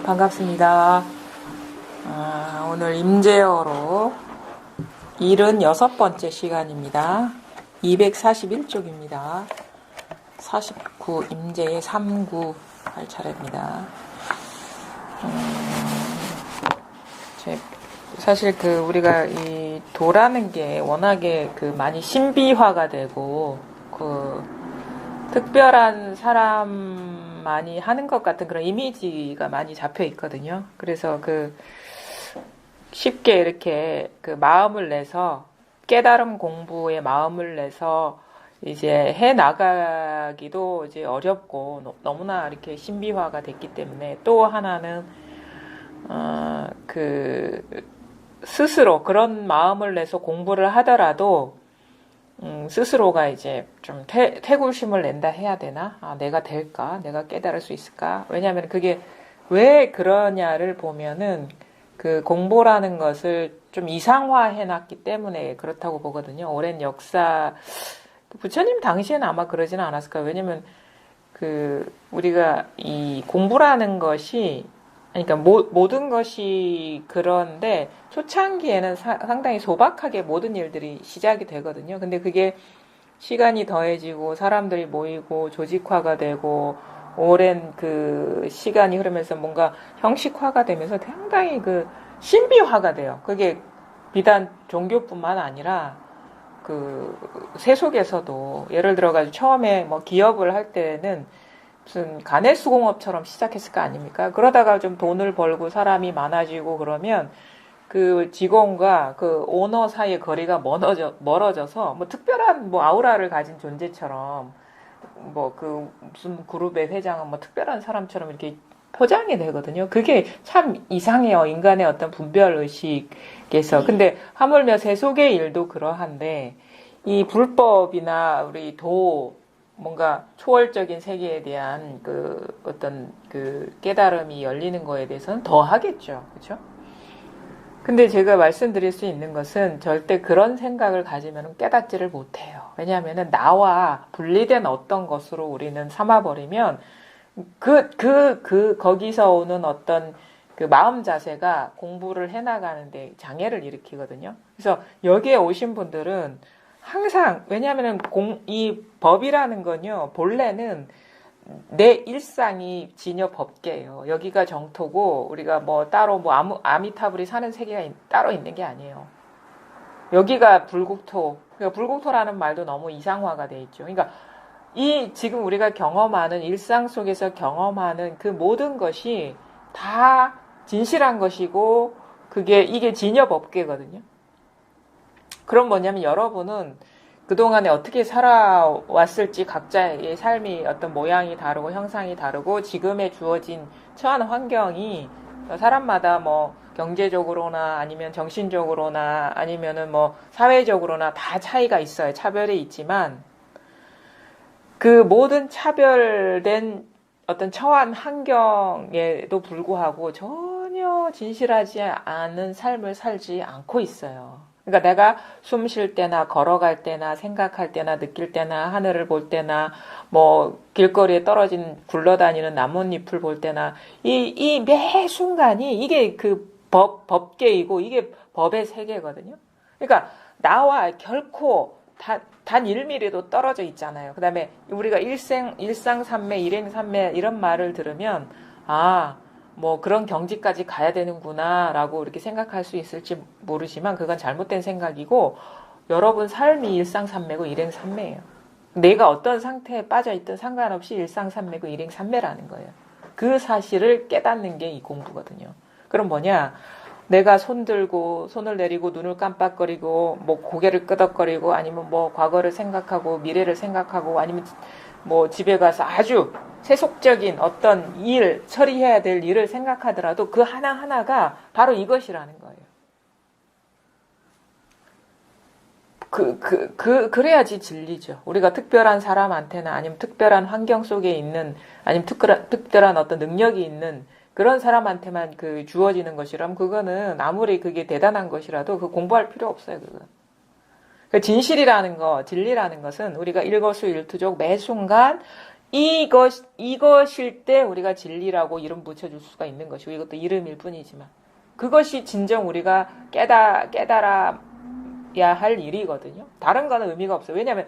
반갑습니다. 오늘 임제어로 76번째 시간입니다. 241쪽입니다. 49 임제의 3구 할 차례입니다. 사실 우리가 이 도라는 게 워낙에 많이 신비화가 되고 특별한 사람만이 하는 것 같은 그런 이미지가 많이 잡혀 있거든요. 그래서 쉽게 이렇게 마음을 내서 깨달음 공부에 마음을 내서 이제 해 나가기도 이제 어렵고 너무나 이렇게 신비화가 됐기 때문에 또 하나는 스스로 그런 마음을 내서 공부를 하더라도 스스로가 이제 좀 태굴심을 낸다 해야 되나? 내가 될까? 내가 깨달을 수 있을까? 왜냐하면 그게 왜 그러냐를 보면은 공부라는 것을 좀 이상화해 놨기 때문에 그렇다고 보거든요. 오랜 역사, 부처님 당시에는 아마 그러지는 않았을까요? 왜냐면 우리가 이 공부라는 것이 그러니까 모든 것이 그런데 초창기에는 상당히 소박하게 모든 일들이 시작이 되거든요. 근데 그게 시간이 더해지고 사람들이 모이고 조직화가 되고 오랜 시간이 흐르면서 뭔가 형식화가 되면서 상당히 신비화가 돼요. 그게 비단 종교뿐만 아니라 세속에서도 예를 들어가지고 처음에 기업을 할 때는 무슨 가내수공업처럼 시작했을 거 아닙니까? 그러다가 좀 돈을 벌고 사람이 많아지고 그러면 직원과 오너 사이의 거리가 멀어져서 특별한 아우라를 가진 존재처럼 무슨 그룹의 회장은 특별한 사람처럼 이렇게 포장이 되거든요. 그게 참 이상해요. 인간의 어떤 분별의식에서. 근데 하물며 세속의 일도 그러한데 이 불법이나 우리 뭔가 초월적인 세계에 대한 어떤 깨달음이 열리는 거에 대해서는 더 하겠죠. 그렇죠? 근데 제가 말씀드릴 수 있는 것은 절대 그런 생각을 가지면 깨닫지를 못해요. 왜냐하면 나와 분리된 어떤 것으로 우리는 삼아버리면 거기서 오는 어떤 마음 자세가 공부를 해나가는데 장애를 일으키거든요. 그래서 여기에 오신 분들은 항상, 왜냐하면 이 법이라는 건요, 본래는 내 일상이 진여 법계예요. 여기가 정토고, 우리가 따로 아미타불이 사는 세계가 따로 있는 게 아니에요. 여기가 불국토. 그러니까 불국토라는 말도 너무 이상화가 돼 있죠. 그러니까 지금 우리가 경험하는, 일상 속에서 경험하는 그 모든 것이 다 진실한 것이고, 이게 진여 법계거든요. 그럼 뭐냐면 여러분은 그동안에 어떻게 살아왔을지 각자의 삶이 어떤 모양이 다르고 형상이 다르고 지금에 주어진 처한 환경이 사람마다 경제적으로나 아니면 정신적으로나 아니면은 사회적으로나 다 차이가 있어요. 차별이 있지만 모든 차별된 어떤 처한 환경에도 불구하고 전혀 진실하지 않은 삶을 살지 않고 있어요. 그러니까 내가 숨 쉴 때나 걸어갈 때나 생각할 때나 느낄 때나 하늘을 볼 때나 길거리에 떨어진 굴러다니는 나뭇잎을 볼 때나 이 매 순간이 이게 법계이고 이게 법의 세계거든요. 그러니까 나와 결코 단 1mm도 떨어져 있잖아요. 그 다음에 우리가 일상산매, 일행산매 이런 말을 들으면 그런 경지까지 가야 되는구나 라고 이렇게 생각할 수 있을지 모르지만 그건 잘못된 생각이고 여러분 삶이 일상산매고 일행산매예요. 내가 어떤 상태에 빠져있든 상관없이 일상산매고 일행산매라는 거예요. 그 사실을 깨닫는 게 이 공부거든요. 그럼 뭐냐? 내가 손을 내리고 눈을 깜빡거리고 고개를 끄덕거리고 아니면 과거를 생각하고 미래를 생각하고 아니면 집에 가서 아주 세속적인 어떤 처리해야 될 일을 생각하더라도 그 하나하나가 바로 이것이라는 거예요. 그래야지 진리죠. 우리가 특별한 사람한테나 아니면 특별한 환경 속에 있는 아니면 특별한 어떤 능력이 있는 그런 사람한테만 주어지는 것이라면 그거는 아무리 그게 대단한 것이라도 공부할 필요 없어요. 진실이라는 거, 진리라는 것은 우리가 일거수일투족 매 순간 이것일 때 우리가 진리라고 이름 붙여줄 수가 있는 것이고, 이것도 이름일 뿐이지만, 그것이 진정 우리가 깨달아야 할 일이거든요. 다른 거는 의미가 없어요. 왜냐하면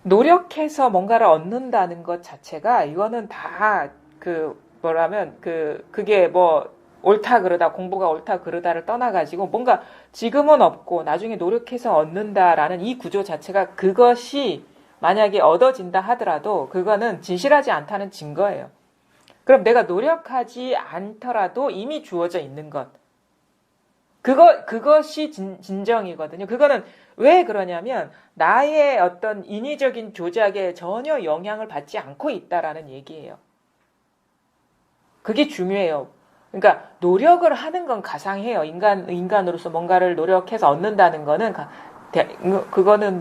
노력해서 뭔가를 얻는다는 것 자체가, 이거는 다 그게 뭐 옳다 그르다, 공부가 옳다 그르다를 떠나가지고 뭔가 지금은 없고 나중에 노력해서 얻는다라는 이 구조 자체가, 그것이 만약에 얻어진다 하더라도 그거는 진실하지 않다는 증거예요. 그럼 내가 노력하지 않더라도 이미 주어져 있는 것, 그것이 진정이거든요. 그거는 왜 그러냐면 나의 어떤 인위적인 조작에 전혀 영향을 받지 않고 있다라는 얘기예요. 그게 중요해요. 그러니까 노력을 하는 건 가상해요. 인간으로서 뭔가를 노력해서 얻는다는 거는, 그거는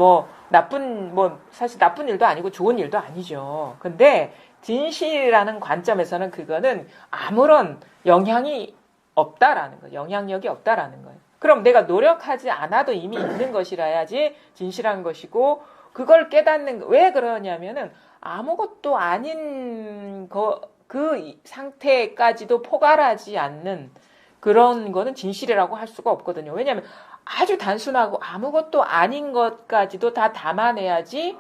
사실 나쁜 일도 아니고 좋은 일도 아니죠. 근데 진실이라는 관점에서는 그거는 아무런 영향이 없다라는 거예요. 영향력이 없다라는 거예요. 그럼 내가 노력하지 않아도 이미 있는 것이라야지 진실한 것이고, 그걸 깨닫는, 왜 그러냐면은 아무것도 아닌 그 상태까지도 포괄하지 않는 그런 거는 진실이라고 할 수가 없거든요. 왜냐하면 아주 단순하고 아무것도 아닌 것까지도 다 담아내야지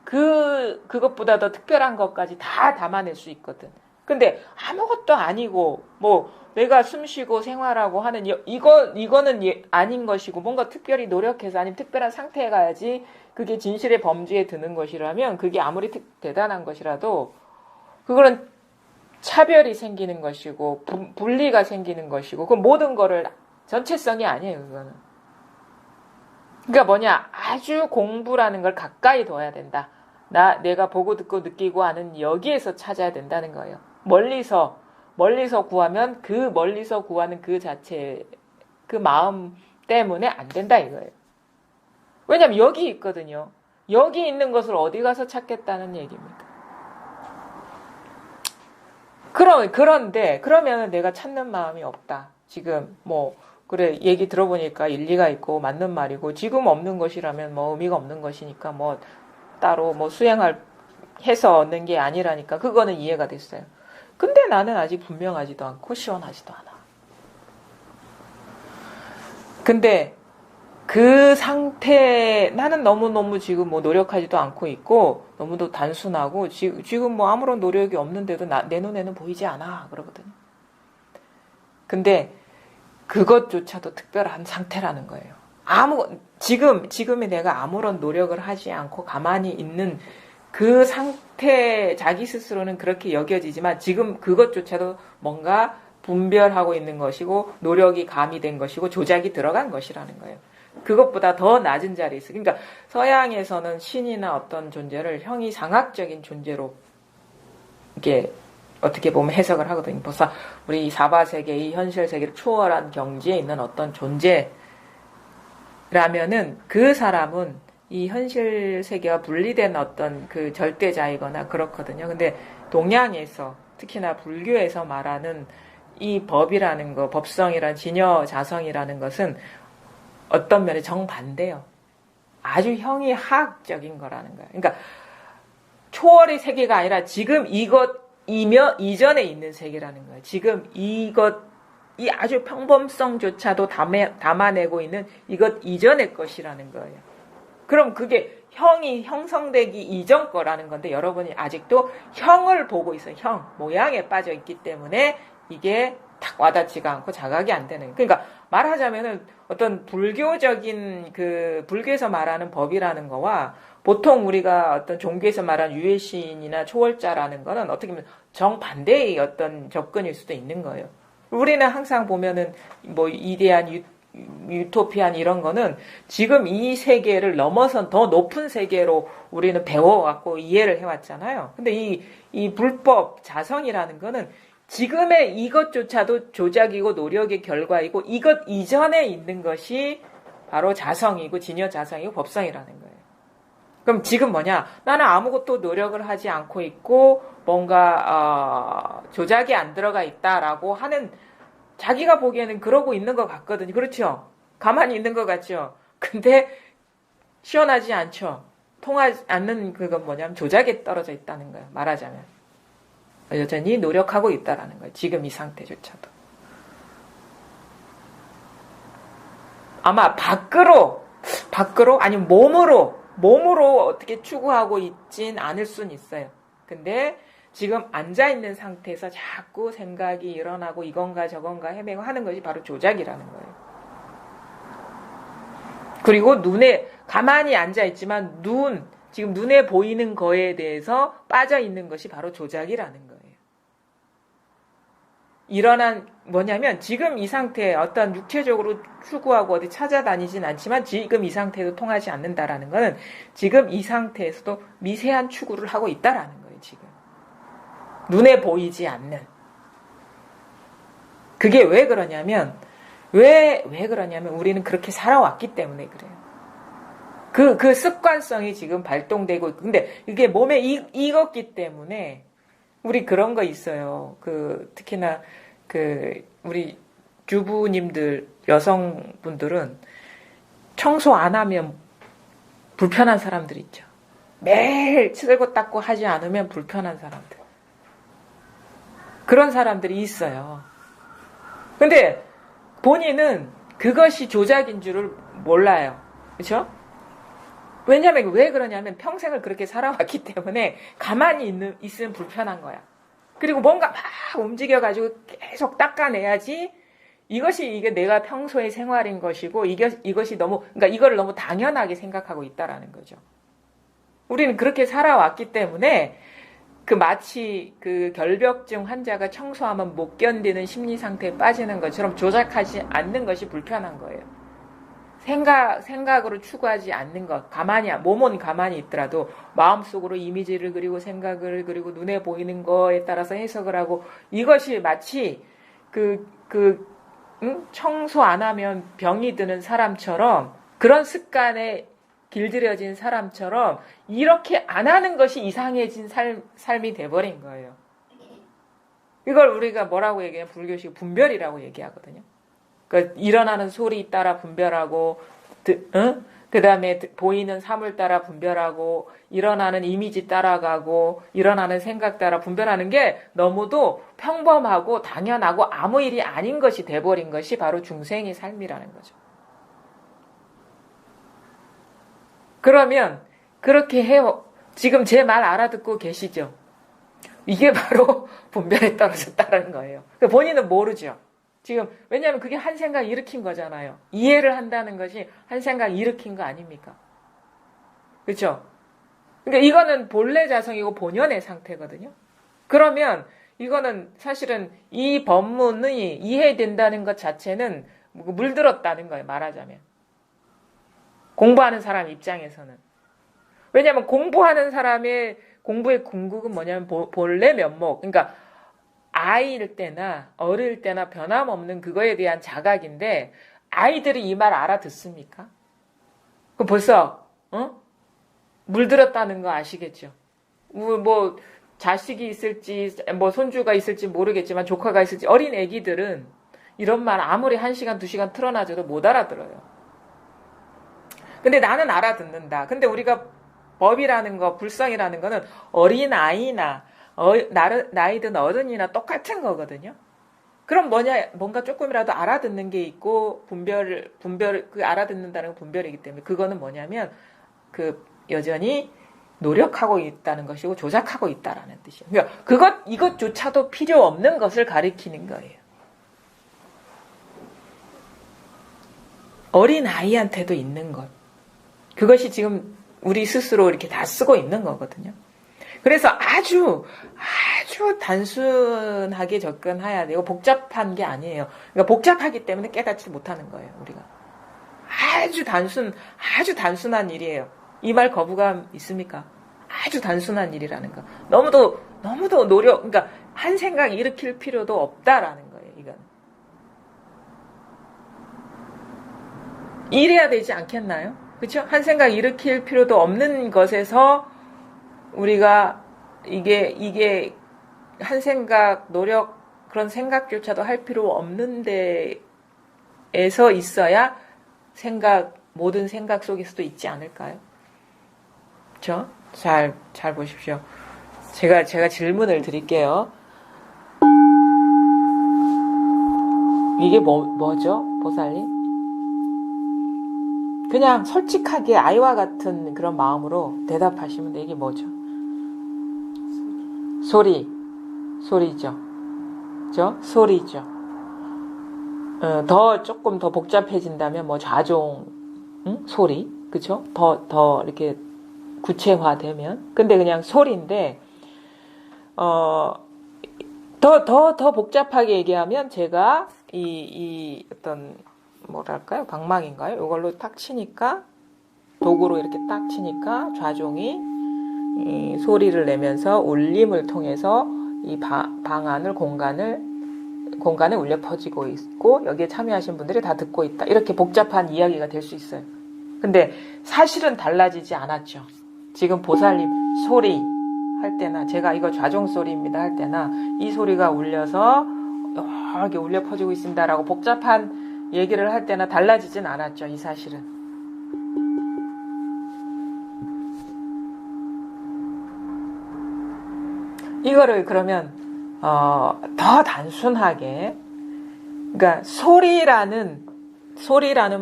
그것보다 더 특별한 것까지 다 담아낼 수 있거든. 근데 아무것도 아니고 내가 숨쉬고 생활하고 하는 이거는 아닌 것이고, 뭔가 특별히 노력해서 아니면 특별한 상태에 가야지 그게 진실의 범주에 드는 것이라면, 그게 아무리 대단한 것이라도 그거는 차별이 생기는 것이고 분리가 생기는 것이고, 그 모든 거를 전체성이 아니에요. 그거는. 그러니까 뭐냐, 아주 공부라는 걸 가까이 둬야 된다. 내가 보고 듣고 느끼고 하는 여기에서 찾아야 된다는 거예요. 멀리서 구하면 그 멀리서 구하는 그 자체, 그 마음 때문에 안 된다 이거예요. 왜냐면 여기 있거든요. 여기 있는 것을 어디 가서 찾겠다는 얘기입니까? 그런데 그러면 내가 찾는 마음이 없다. 지금 그래, 얘기 들어보니까 일리가 있고 맞는 말이고, 지금 없는 것이라면 의미가 없는 것이니까 따로 해서 얻는 게 아니라니까 그거는 이해가 됐어요. 근데 나는 아직 분명하지도 않고 시원하지도 않아. 근데 그 상태, 나는 너무너무 지금 노력하지도 않고 있고 너무도 단순하고 지금 아무런 노력이 없는데도 내 눈에는 보이지 않아 그러거든요. 근데 그것조차도 특별한 상태라는 거예요. 지금의 내가 아무런 노력을 하지 않고 가만히 있는 그 상태, 자기 스스로는 그렇게 여겨지지만 지금 그것조차도 뭔가 분별하고 있는 것이고, 노력이 가미된 것이고, 조작이 들어간 것이라는 거예요. 그것보다 더 낮은 자리에 있어. 그러니까 서양에서는 신이나 어떤 존재를 형이상학적인 존재로 이게 어떻게 보면 해석을 하거든요. 벌써 우리 사바세계의 현실 세계를 초월한 경지에 있는 어떤 존재라면은 그 사람은 이 현실 세계와 분리된 어떤 그 절대자이거나 그렇거든요. 근데 동양에서, 특히나 불교에서 말하는 이 법이라는 거, 법성이란 진여자성이라는 것은 어떤 면에 정반대요. 아주 형이하학적인 거라는 거예요. 그러니까 초월의 세계가 아니라 지금 이것이며 이전에 있는 세계라는 거예요. 지금 이 아주 평범성조차도 담아내고 있는 이것 이전의 것이라는 거예요. 그럼 그게 형이 형성되기 이전 거라는 건데, 여러분이 아직도 형을 보고 있어요. 형, 모양에 빠져 있기 때문에 이게 딱 와닿지가 않고 자각이 안 되는 거예요. 그러니까 말하자면은 어떤 불교에서 말하는 법이라는 거와 보통 우리가 어떤 종교에서 말하는 유해신이나 초월자라는 거는 어떻게 보면 정반대의 어떤 접근일 수도 있는 거예요. 우리는 항상 보면은 이데한 유토피안 이런 거는 지금 이 세계를 넘어선 더 높은 세계로 우리는 배워왔고 이해를 해왔잖아요. 근데 이 불법 자성이라는 거는 지금의 이것조차도 조작이고 노력의 결과이고, 이것 이전에 있는 것이 바로 자성이고 진여자성이고 법성이라는 거예요. 그럼 지금 뭐냐? 나는 아무것도 노력을 하지 않고 있고 뭔가 조작이 안 들어가 있다라고 하는, 자기가 보기에는 그러고 있는 것 같거든요. 그렇죠? 가만히 있는 것 같죠? 근데 시원하지 않죠? 통하지 않는 그건 뭐냐면 조작에 떨어져 있다는 거예요. 말하자면. 여전히 노력하고 있다라는 거예요. 지금 이 상태조차도. 아마 밖으로 아니면 몸으로 어떻게 추구하고 있진 않을 수는 있어요. 근데 지금 앉아있는 상태에서 자꾸 생각이 일어나고 이건가 저건가 헤매고 하는 것이 바로 조작이라는 거예요. 그리고 눈에 가만히 앉아있지만 지금 눈에 보이는 거에 대해서 빠져있는 것이 바로 조작이라는 거예요. 뭐냐면 지금 이 상태에 어떤 육체적으로 추구하고 어디 찾아다니진 않지만 지금 이 상태에도 통하지 않는다라는 것은 지금 이 상태에서도 미세한 추구를 하고 있다라는 거예요. 지금 눈에 보이지 않는. 그게 왜 그러냐면 우리는 그렇게 살아왔기 때문에 그래요. 그 습관성이 지금 발동되고 있고, 근데 이게 몸에 익었기 때문에 우리 그런 거 있어요. 특히나 우리 주부님들, 여성분들은 청소 안 하면 불편한 사람들 있죠. 매일 쓸고 닦고 하지 않으면 불편한 사람들. 그런 사람들이 있어요. 근데 본인은 그것이 조작인 줄을 몰라요. 그렇죠? 왜냐면 왜 그러냐면 평생을 그렇게 살아왔기 때문에 가만히 있으면 불편한 거야. 그리고 뭔가 막 움직여가지고 계속 닦아내야지 이게 내가 평소의 생활인 것이고 이것이 그러니까 이거를 너무 당연하게 생각하고 있다라는 거죠. 우리는 그렇게 살아왔기 때문에 마치 결벽증 환자가 청소하면 못 견디는 심리 상태에 빠지는 것처럼 조작하지 않는 것이 불편한 거예요. 생각으로 추구하지 않는 것, 몸은 가만히 있더라도 마음속으로 이미지를 그리고 생각을 그리고 눈에 보이는 거에 따라서 해석을 하고 이것이 마치 청소 안 하면 병이 드는 사람처럼 그런 습관에 길들여진 사람처럼 이렇게 안 하는 것이 이상해진 삶이 돼버린 거예요. 이걸 우리가 뭐라고 얘기해요? 불교식 분별이라고 얘기하거든요. 그러니까 일어나는 소리 따라 분별하고, 그 다음에 보이는 사물 따라 분별하고, 일어나는 이미지 따라가고, 일어나는 생각 따라 분별하는 게 너무도 평범하고 당연하고 아무 일이 아닌 것이 돼버린 것이 바로 중생의 삶이라는 거죠. 그러면 그렇게 해요. 지금 제 말 알아듣고 계시죠? 이게 바로 분별에 떨어졌다는 거예요. 본인은 모르죠. 지금 왜냐하면 그게 한 생각 일으킨 거잖아요. 이해를 한다는 것이 한 생각 일으킨 거 아닙니까? 그렇죠? 그러니까 이거는 본래 자성이고 본연의 상태거든요. 그러면 이거는 사실은 이 법문이 이해된다는 것 자체는 물들었다는 거예요. 말하자면. 공부하는 사람 입장에서는. 왜냐하면 공부하는 사람의 공부의 궁극은 뭐냐면 본래 면목. 그러니까 아이일 때나 어릴 때나 변함없는 그거에 대한 자각인데 아이들이 이 말 알아듣습니까? 그 벌써 물들었다는 거 아시겠죠? 뭐 자식이 있을지 뭐 손주가 있을지 모르겠지만 조카가 있을지 어린 애기들은 이런 말 아무리 1시간 2시간 틀어놔줘도 못 알아들어요. 근데 나는 알아듣는다. 근데 우리가 법이라는 거, 불성이라는 거는 어린 아이나 나이든 어른이나 똑같은 거거든요. 그럼 뭔가 조금이라도 알아듣는 게 있고 분별 알아듣는다는 건 분별이기 때문에 그거는 뭐냐면 여전히 노력하고 있다는 것이고 조작하고 있다라는 뜻이에요. 그러니까 이것조차도 필요 없는 것을 가리키는 거예요. 어린 아이한테도 있는 것. 그것이 지금 우리 스스로 이렇게 다 쓰고 있는 거거든요. 그래서 아주 단순하게 접근해야 되고 복잡한 게 아니에요. 그러니까 복잡하기 때문에 깨닫지 못하는 거예요. 우리가 아주 단순한 일이에요. 이 말 거부감 있습니까? 아주 단순한 일이라는 거. 너무도 노력, 그러니까 한 생각 일으킬 필요도 없다라는 거예요. 이건 이래야 되지 않겠나요? 그렇죠? 한 생각 일으킬 필요도 없는 것에서 우리가 이게 한 생각 노력 그런 생각조차도 할 필요 없는 데에서 있어야 모든 생각 속에서도 있지 않을까요? 그쵸? 잘 보십시오. 제가 질문을 드릴게요. 이게 뭐죠? 보살님? 그냥 솔직하게 아이와 같은 그런 마음으로 대답하시면 돼. 이게 뭐죠? 소리죠. 그죠? 소리죠. 조금 더 복잡해진다면 뭐 좌종, 소리, 그쵸? 더 이렇게 구체화되면. 근데 그냥 소리인데, 더 복잡하게 얘기하면 제가 이 어떤, 뭐랄까요? 방망인가요? 이걸로 딱 치니까, 도구로 이렇게 딱 치니까 좌종이 이 소리를 내면서 울림을 통해서 이 방안을 공간에 울려 퍼지고 있고 여기에 참여하신 분들이 다 듣고 있다. 이렇게 복잡한 이야기가 될 수 있어요. 근데 사실은 달라지지 않았죠. 지금 보살님 소리 할 때나 제가 이거 좌종 소리입니다 할 때나 이 소리가 울려서 이렇게 울려 퍼지고 있습니다라고 복잡한 얘기를 할 때나 달라지진 않았죠. 이 사실은. 이거를 그러면 더 단순하게 그러니까 소리라는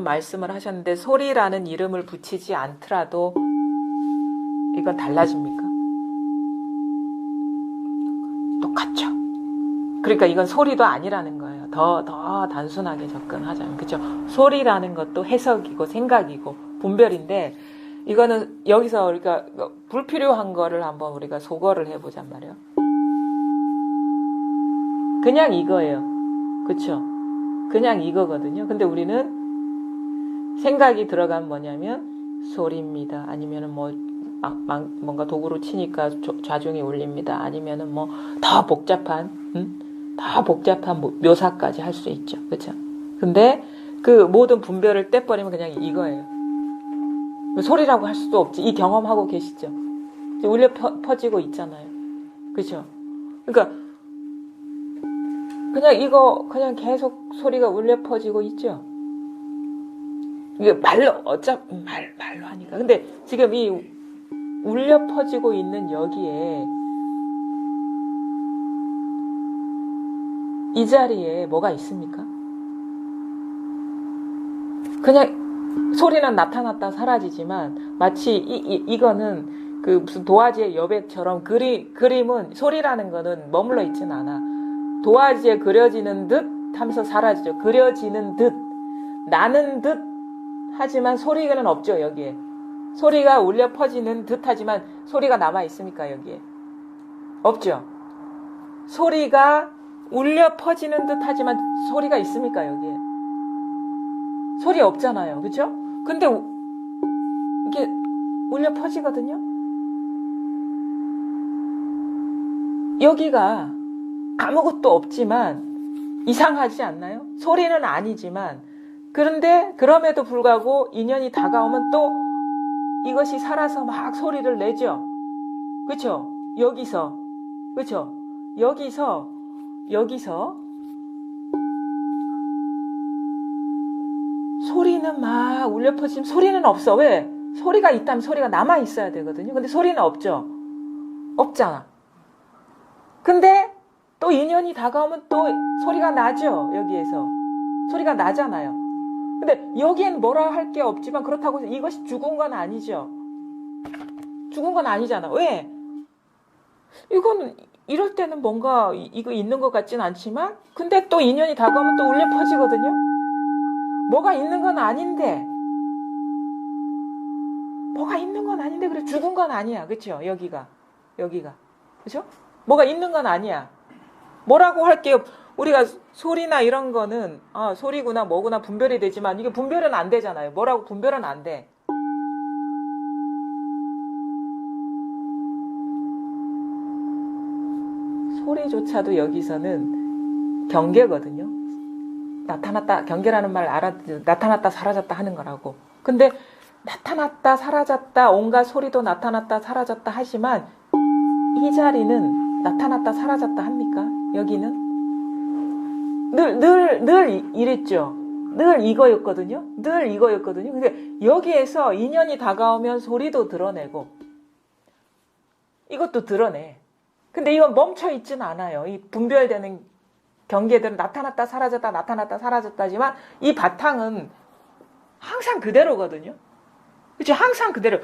말씀을 하셨는데 소리라는 이름을 붙이지 않더라도 이건 달라집니까? 똑같죠. 그러니까 이건 소리도 아니라는 거예요. 더 단순하게 접근하자면 그렇죠. 소리라는 것도 해석이고 생각이고 분별인데 이거는 여기서 우리가 불필요한 거를 한번 우리가 소거를 해보잔 말이에요. 그냥 이거예요. 그쵸? 그냥 이거거든요. 근데 우리는 생각이 들어가면 뭐냐면 소리입니다. 아니면은 뭔가 도구로 치니까 좌중이 울립니다. 아니면은 더 복잡한 묘사까지 할 수 있죠. 그쵸? 근데 그 모든 분별을 떼버리면 그냥 이거예요. 소리라고 할 수도 없지. 이 경험하고 계시죠? 울려 퍼지고 있잖아요. 그쵸? 그러니까 그냥 계속 소리가 울려 퍼지고 있죠. 이게 말로 하니까. 근데 지금 이 울려 퍼지고 있는 여기에 이 자리에 뭐가 있습니까? 그냥 소리는 나타났다 사라지지만 마치 이거는 그 무슨 도화지의 여백처럼 그림은 소리라는 거는 머물러 있진 않아. 도화지에 그려지는 듯 하면서 사라지죠. 그려지는 듯 나는 듯 하지만 소리는 없죠. 여기에 소리가 울려 퍼지는 듯 하지만 소리가 남아 있습니까? 여기에 없죠. 소리가 울려 퍼지는 듯 하지만 소리가 있습니까? 여기에 소리 없잖아요. 그렇죠? 근데 이게 울려 퍼지거든요. 여기가 아무것도 없지만 이상하지 않나요? 소리는 아니지만 그런데 그럼에도 불구하고 인연이 다가오면 또 이것이 살아서 막 소리를 내죠. 그렇죠? 여기서 그렇죠? 여기서 소리는 막 울려 퍼지면 소리는 없어. 왜? 소리가 있다면 소리가 남아 있어야 되거든요. 근데 소리는 없죠. 없잖아. 근데 또 인연이 다가오면 또 소리가 나죠. 여기에서 소리가 나잖아요. 근데 여기엔 뭐라 할 게 없지만 그렇다고 해서 이것이 죽은 건 아니죠. 죽은 건 아니잖아. 왜? 이건 이럴 때는 뭔가 이거 있는 것 같진 않지만 근데 또 인연이 다가오면 또 울려 퍼지거든요. 뭐가 있는 건 아닌데 그래 죽은 건 아니야. 그렇죠? 여기가 그렇죠? 뭐가 있는 건 아니야. 뭐라고 할게요. 우리가 소리나 이런 거는 소리구나 뭐구나 분별이 되지만 이게 분별은 안 되잖아요. 뭐라고 분별은 안 돼. 소리조차도 여기서는 경계거든요. 나타났다, 경계라는 말 나타났다 사라졌다 하는 거라고. 근데 나타났다 사라졌다 온갖 소리도 나타났다 사라졌다 하지만 이 자리는 나타났다 사라졌다 합니까? 여기는 늘 이랬죠. 늘 이거였거든요. 근데 여기에서 인연이 다가오면 소리도 드러내고 이것도 드러내. 근데 이건 멈춰 있진 않아요. 이 분별되는 경계들은 나타났다 사라졌다 나타났다 사라졌다지만 이 바탕은 항상 그대로거든요. 그렇죠? 항상 그대로.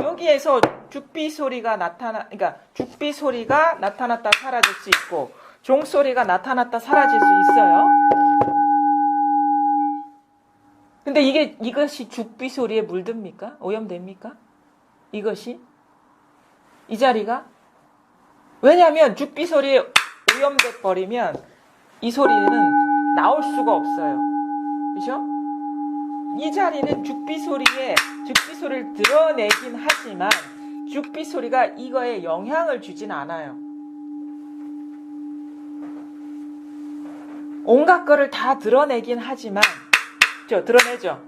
여기에서 죽비 소리가 그러니까 죽비 소리가 나타났다 사라질 수 있고 종소리가 나타났다 사라질 수 있어요. 근데 이것이 죽비 소리에 물듭니까? 오염됩니까? 이것이? 이 자리가? 왜냐하면 죽비 소리에 오염돼 버리면 이 소리는 나올 수가 없어요. 그렇죠? 이 자리는 죽비 소리를 드러내긴 하지만 죽비 소리가 이거에 영향을 주진 않아요. 온갖 거를 다 드러내긴 하지만 드러내죠.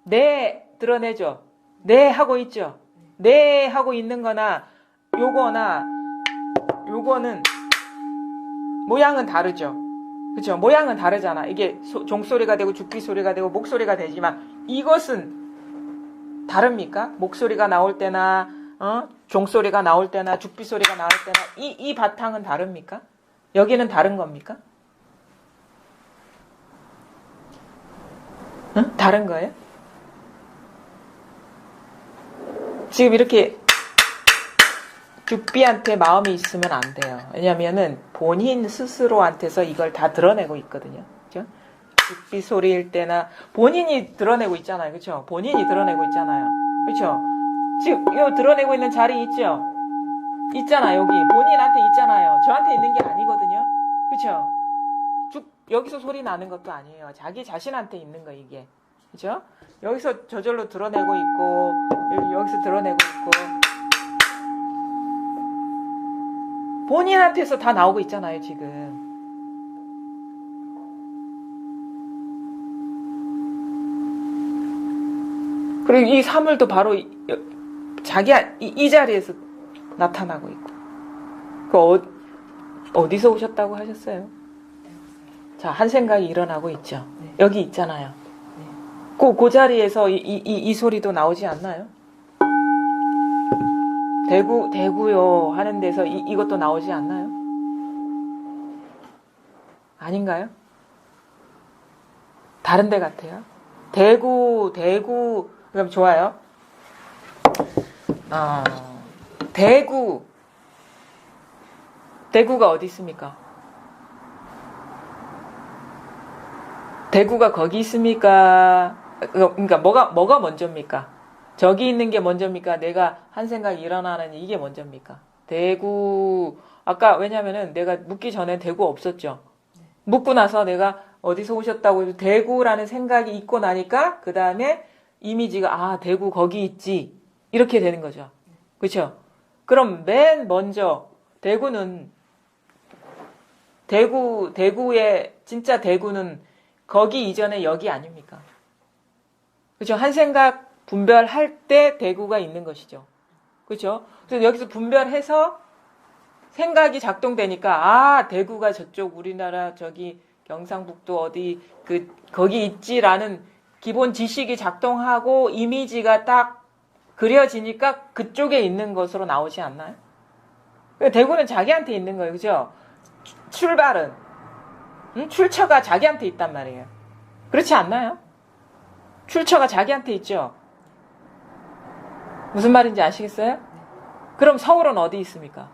네, 드러내죠. 네 하고 있죠. 네 하고 있는 거나 요거는 모양은 다르죠. 그렇죠? 모양은 다르잖아. 이게 종소리가 되고 죽비 소리가 되고 목소리가 되지만 이것은 다릅니까? 목소리가 나올 때나 종소리가 나올 때나 죽비 소리가 나올 때나 이 바탕은 다릅니까? 여기는 다른 겁니까? 응? 다른 거예요? 지금 이렇게 죽비한테 마음이 있으면 안 돼요. 왜냐면은 본인 스스로한테서 이걸 다 드러내고 있거든요. 그죠? 죽비 소리일 때나 본인이 드러내고 있잖아요. 그렇죠? 본인이 드러내고 있잖아요. 그렇죠? 지금 이 드러내고 있는 자리 있죠? 있잖아요. 여기 본인한테 있잖아요. 저한테 있는 게 아니거든요. 그렇죠? 여기서 소리 나는 것도 아니에요. 자기 자신한테 있는 거 이게. 그렇죠? 여기서 저절로 드러내고 있고 여기서 드러내고 있고 본인한테서 다 나오고 있잖아요, 지금. 그리고 이 사물도 바로 자기 이 자리에서 나타나고 있고. 어디서 오셨다고 하셨어요? 자, 한 생각이 일어나고 있죠. 네. 여기 있잖아요. 네. 그 자리에서 이 소리도 나오지 않나요? 대구요 하는 데서 이것도 나오지 않나요? 아닌가요? 다른 데 같아요. 대구 그럼 좋아요. 대구가 어디 있습니까? 대구가 거기 있습니까? 그러니까 뭐가 먼저입니까? 저기 있는 게 먼저입니까? 내가 한 생각이 일어나는 이게 먼저입니까? 대구 아까 왜냐면은 내가 묻기 전에 대구 없었죠. 묻고 나서 내가 어디서 오셨다고 해서 대구라는 생각이 있고 나니까 그 다음에 이미지가 대구 거기 있지 이렇게 되는 거죠. 그렇죠? 그럼 맨 먼저 대구의 진짜 대구는 거기 이전에 여기 아닙니까? 그렇죠? 한 생각 분별할 때 대구가 있는 것이죠. 그렇죠? 그래서 여기서 분별해서 생각이 작동되니까 대구가 저쪽 우리나라 저기 경상북도 어디 거기 있지라는 기본 지식이 작동하고 이미지가 딱 그려지니까 그쪽에 있는 것으로 나오지 않나요? 대구는 자기한테 있는 거예요. 그죠? 출발은 출처가 자기한테 있단 말이에요. 그렇지 않나요? 출처가 자기한테 있죠. 무슨 말인지 아시겠어요? 그럼 서울은 어디 있습니까?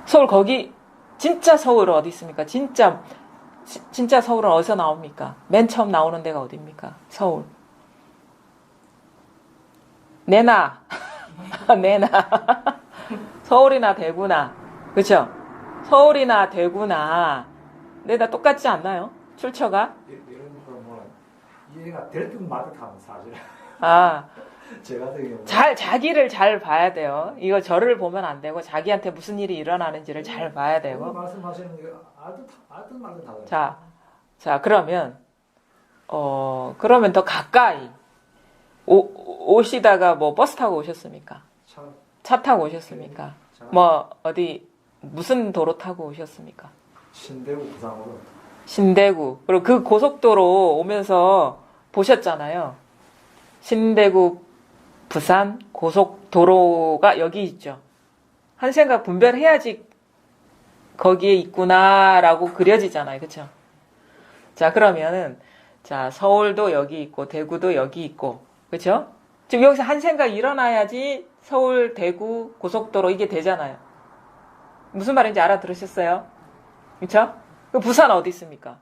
서울 거기 진짜 서울은 어디 있습니까? 진짜 서울은 어디서 나옵니까? 맨 처음 나오는 데가 어디입니까? 서울. 내나 서울이나 대구나 그렇죠? 서울이나 대구나 내다 똑같지 않나요? 출처가? 이러니까 뭐 이해가 될 듯 말 듯하면 사실. 제가 되게 자기를 잘 봐야 돼요. 이거 저를 보면 안 되고 자기한테 무슨 일이 일어나는지를 잘 봐야 되고. 말씀하시는 게 알듯 말듯 하더라고요. 자 그러면 그러면 더 가까이 오시다가 뭐 버스 타고 오셨습니까? 차 타고 오셨습니까? 뭐 어디 무슨 도로 타고 오셨습니까? 신대구 부산으로. 신대구. 그리고 그 고속도로 오면서 보셨잖아요. 신대구 부산 고속도로가 여기 있죠. 한 생각 분별해야지 거기에 있구나라고 그려지잖아요. 그렇죠? 자, 그러면은 자, 서울도 여기 있고 대구도 여기 있고. 그렇죠? 지금 여기서 한 생각 일어나야지 서울, 대구, 고속도로 이게 되잖아요. 무슨 말인지 알아들으셨어요? 그렇죠? 그 부산 어디 있습니까?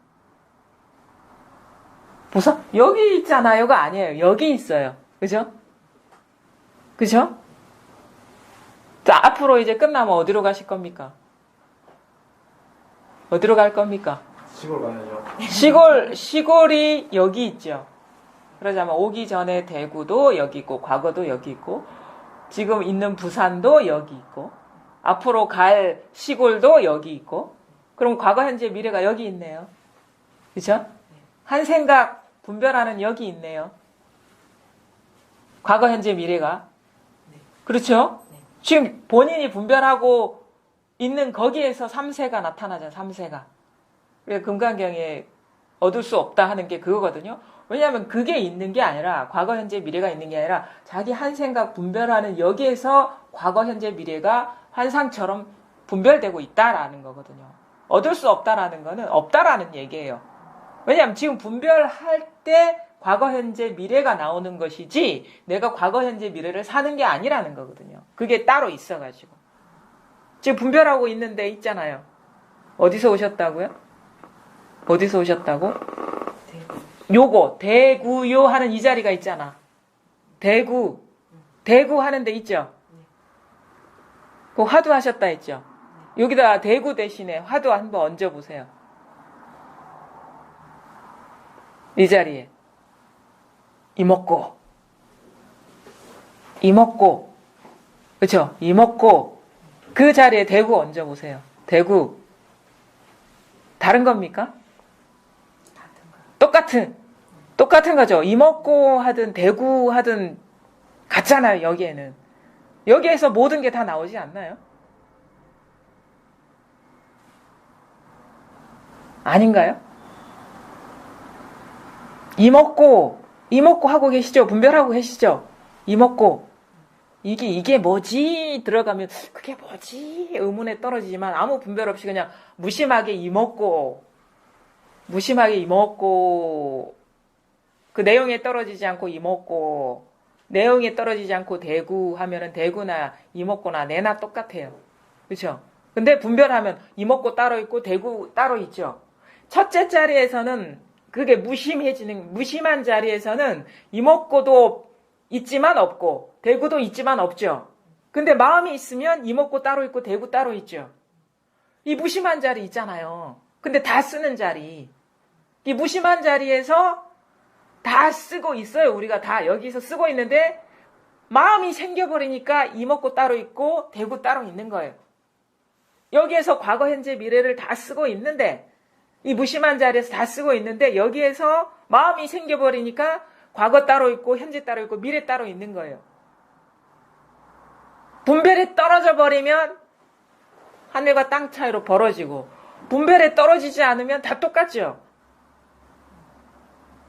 부산? 여기 있잖아요가 아니에요. 여기 있어요. 그죠? 그죠? 자, 앞으로 이제 끝나면 어디로 가실 겁니까? 어디로 갈 겁니까? 시골 가야죠. 시골이 여기 있죠. 그러자면 오기 전에 대구도 여기 있고, 과거도 여기 있고, 지금 있는 부산도 여기 있고, 앞으로 갈 시골도 여기 있고, 그럼 과거, 현재, 미래가 여기 있네요. 그죠? 한 생각 분별하는 여기 있네요. 과거, 현재, 미래가. 그렇죠? 지금 본인이 분별하고 있는 거기에서 3세가 나타나잖아요. 3세가. 금강경에 얻을 수 없다 하는 게 그거거든요. 왜냐하면 그게 있는 게 아니라 과거, 현재, 미래가 있는 게 아니라 자기 한 생각 분별하는 여기에서 과거, 현재, 미래가 환상처럼 분별되고 있다라는 거거든요. 얻을 수 없다라는 거는 없다라는 얘기예요. 왜냐하면 지금 분별할 때 과거, 현재, 미래가 나오는 것이지 내가 과거, 현재, 미래를 사는 게 아니라는 거거든요. 그게 따로 있어가지고. 지금 분별하고 있는데 있잖아요. 어디서 오셨다고요? 어디서 오셨다고? 요거 대구요 하는 이 자리가 있잖아. 대구 하는 데 있죠? 그 화두 하셨다 했죠? 여기다 대구 대신에 화두 한번 얹어보세요. 이 자리에 이먹고 그렇죠? 이먹고 그 자리에 대구 얹어보세요. 대구 다른 겁니까? 똑같은 거죠. 이먹고 하든 대구 하든 같잖아요. 여기에는 여기에서 모든 게 다 나오지 않나요? 아닌가요? 이먹고 하고 계시죠? 분별하고 계시죠? 이먹고 이게 뭐지? 들어가면 그게 뭐지? 의문에 떨어지지만 아무 분별 없이 그냥 무심하게 이먹고 그 내용에 떨어지지 않고 이먹고 내용에 떨어지지 않고 대구 하면은 대구나 이먹고나 내나 똑같아요. 그렇죠? 근데 분별하면 이먹고 따로 있고 대구 따로 있죠. 첫째 자리에서는 그게 무심한 자리에서는 이먹고도 있지만 없고 대구도 있지만 없죠. 근데 마음이 있으면 이먹고 따로 있고 대구 따로 있죠. 이 무심한 자리 있잖아요. 근데 다 쓰는 자리. 이 무심한 자리에서 다 쓰고 있어요. 우리가 다 여기서 쓰고 있는데 마음이 생겨버리니까 이먹고 따로 있고 대구 따로 있는 거예요. 여기에서 과거, 현재, 미래를 다 쓰고 있는데 이 무심한 자리에서 다 쓰고 있는데 여기에서 마음이 생겨버리니까 과거 따로 있고 현재 따로 있고 미래 따로 있는 거예요. 분별에 떨어져 버리면 하늘과 땅 차이로 벌어지고 분별에 떨어지지 않으면 다 똑같죠.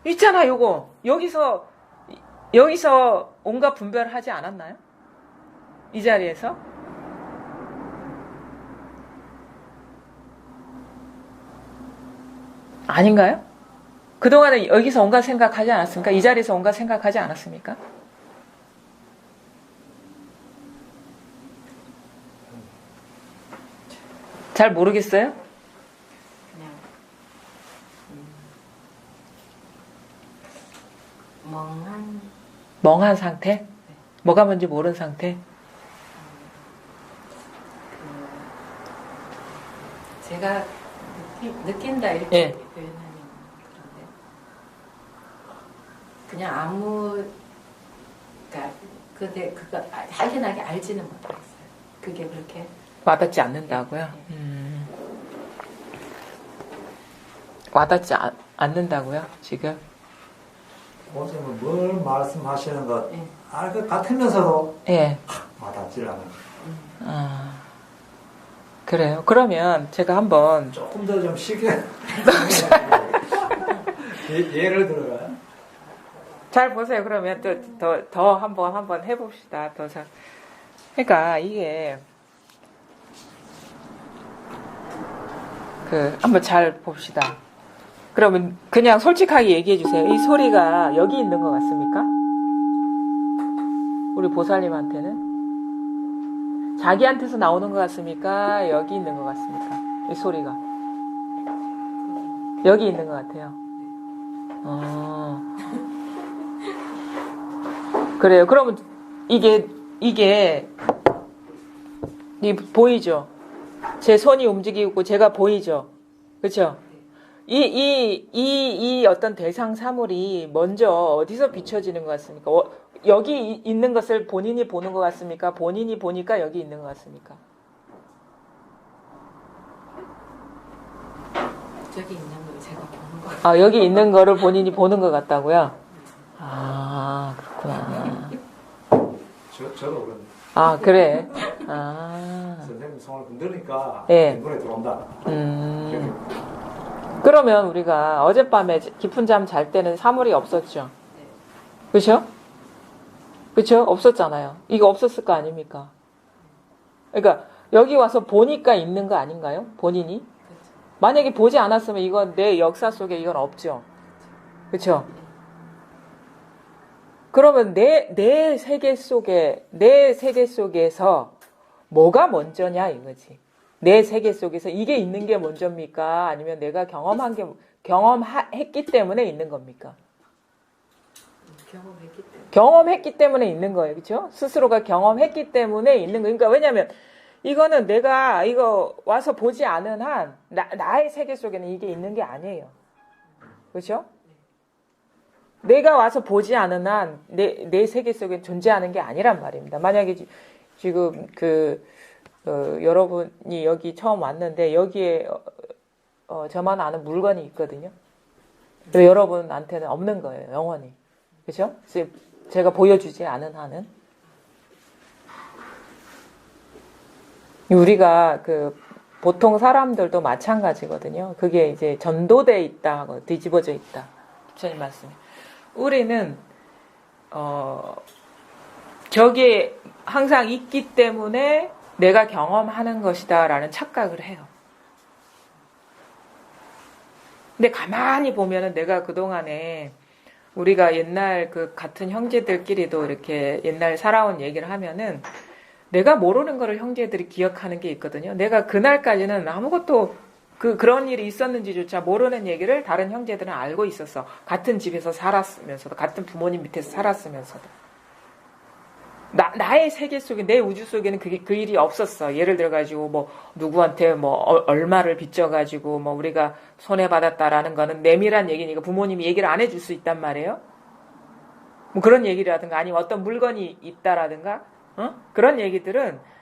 있잖아 요거. 여기서 온갖 분별을 하지 않았나요? 이 자리에서? 아닌가요? 그동안에 여기서 온갖 생각하지 않았습니까? 이 자리에서 온갖 생각하지 않았습니까? 잘 모르겠어요? 그냥 멍한 상태? 뭐가 뭔지 모르는 상태? 제가 느낀다 이렇게 예. 표현하면 그런데 그냥 아무 근데 그거 확연하게 알지는 못했어요. 그게 그렇게 와닿지 않는다고요? 와닿지 않는다고요? 지금? 선생님은 뭘 말씀하시는 것 알 것 같으면서도 예. 와닿지를 않아요. 그래요. 그러면 제가 한번 조금 더 좀 쉽게 예를 들어요. 잘 보세요. 그러면 더 한번 해봅시다. 그러니까 이게 한번 잘 봅시다. 그러면 그냥 솔직하게 얘기해 주세요. 이 소리가 여기 있는 것 같습니까? 우리 보살님한테는 자기한테서 나오는 것 같습니까? 여기 있는 것 같습니까? 이 소리가 여기 있는 것 같아요. 그래요. 그러면 이게 보이죠? 제 손이 움직이고 제가 보이죠? 그렇죠? 이 어떤 대상 사물이 먼저 어디서 비춰지는 것 같습니까? 여기 있는 것을 본인이 보는 것 같습니까? 본인이 보니까 여기 있는 것 같습니까? 저기 있는 걸 제가 보는 거 같아요. 여기 있는 거를 본인이 보는 것 같다고요? 그렇구나. 저도 그런. 그래. 선생님 손을 흔드니까 예. 눈에 들어온다. 그러면 우리가 어젯밤에 깊은 잠 잘 때는 사물이 없었죠? 그렇죠? 그렇죠? 없었잖아요. 이거 없었을 거 아닙니까? 그러니까 여기 와서 보니까 있는 거 아닌가요? 본인이? 만약에 보지 않았으면 이건 내 역사 속에 이건 없죠. 그렇죠? 그러면 내 세계 속에서 뭐가 먼저냐 이거지. 내 세계 속에서 이게 있는 게 먼저입니까? 아니면 내가 경험했기 때문에 있는 겁니까? 경험했기 때문에 있는 거예요. 그렇죠? 스스로가 경험했기 때문에 있는 거예요. 그러니까 왜냐면 이거는 내가 이거 와서 보지 않은 한 나의 세계 속에는 이게 있는 게 아니에요. 그렇죠? 내가 와서 보지 않은 한 내 세계 속에 존재하는 게 아니란 말입니다. 만약에 지금 여러분이 여기 처음 왔는데 여기에 저만 아는 물건이 있거든요. 여러분한테는 없는 거예요. 영원히. 그렇죠? 제가 보여주지 않은 한은. 우리가 보통 사람들도 마찬가지거든요. 그게 이제 전도돼 있다 하고 뒤집어져 있다. 부처님 말씀에. 우리는 저게 항상 있기 때문에 내가 경험하는 것이다 라는 착각을 해요. 근데 가만히 보면은 내가 그동안에 우리가 옛날 같은 형제들끼리도 이렇게 옛날 살아온 얘기를 하면은 내가 모르는 거를 형제들이 기억하는 게 있거든요. 내가 그날까지는 아무것도 그런 일이 있었는지조차 모르는 얘기를 다른 형제들은 알고 있었어. 같은 집에서 살았으면서도, 같은 부모님 밑에서 살았으면서도. 나의 세계 속에, 내 우주 속에는 그 일이 없었어. 예를 들어가지고, 누구한테 얼마를 빚져가지고, 우리가 손해받았다라는 거는 내밀한 얘기니까 부모님이 얘기를 안 해줄 수 있단 말이에요. 그런 얘기라든가, 아니면 어떤 물건이 있다라든가, 그런 얘기들은,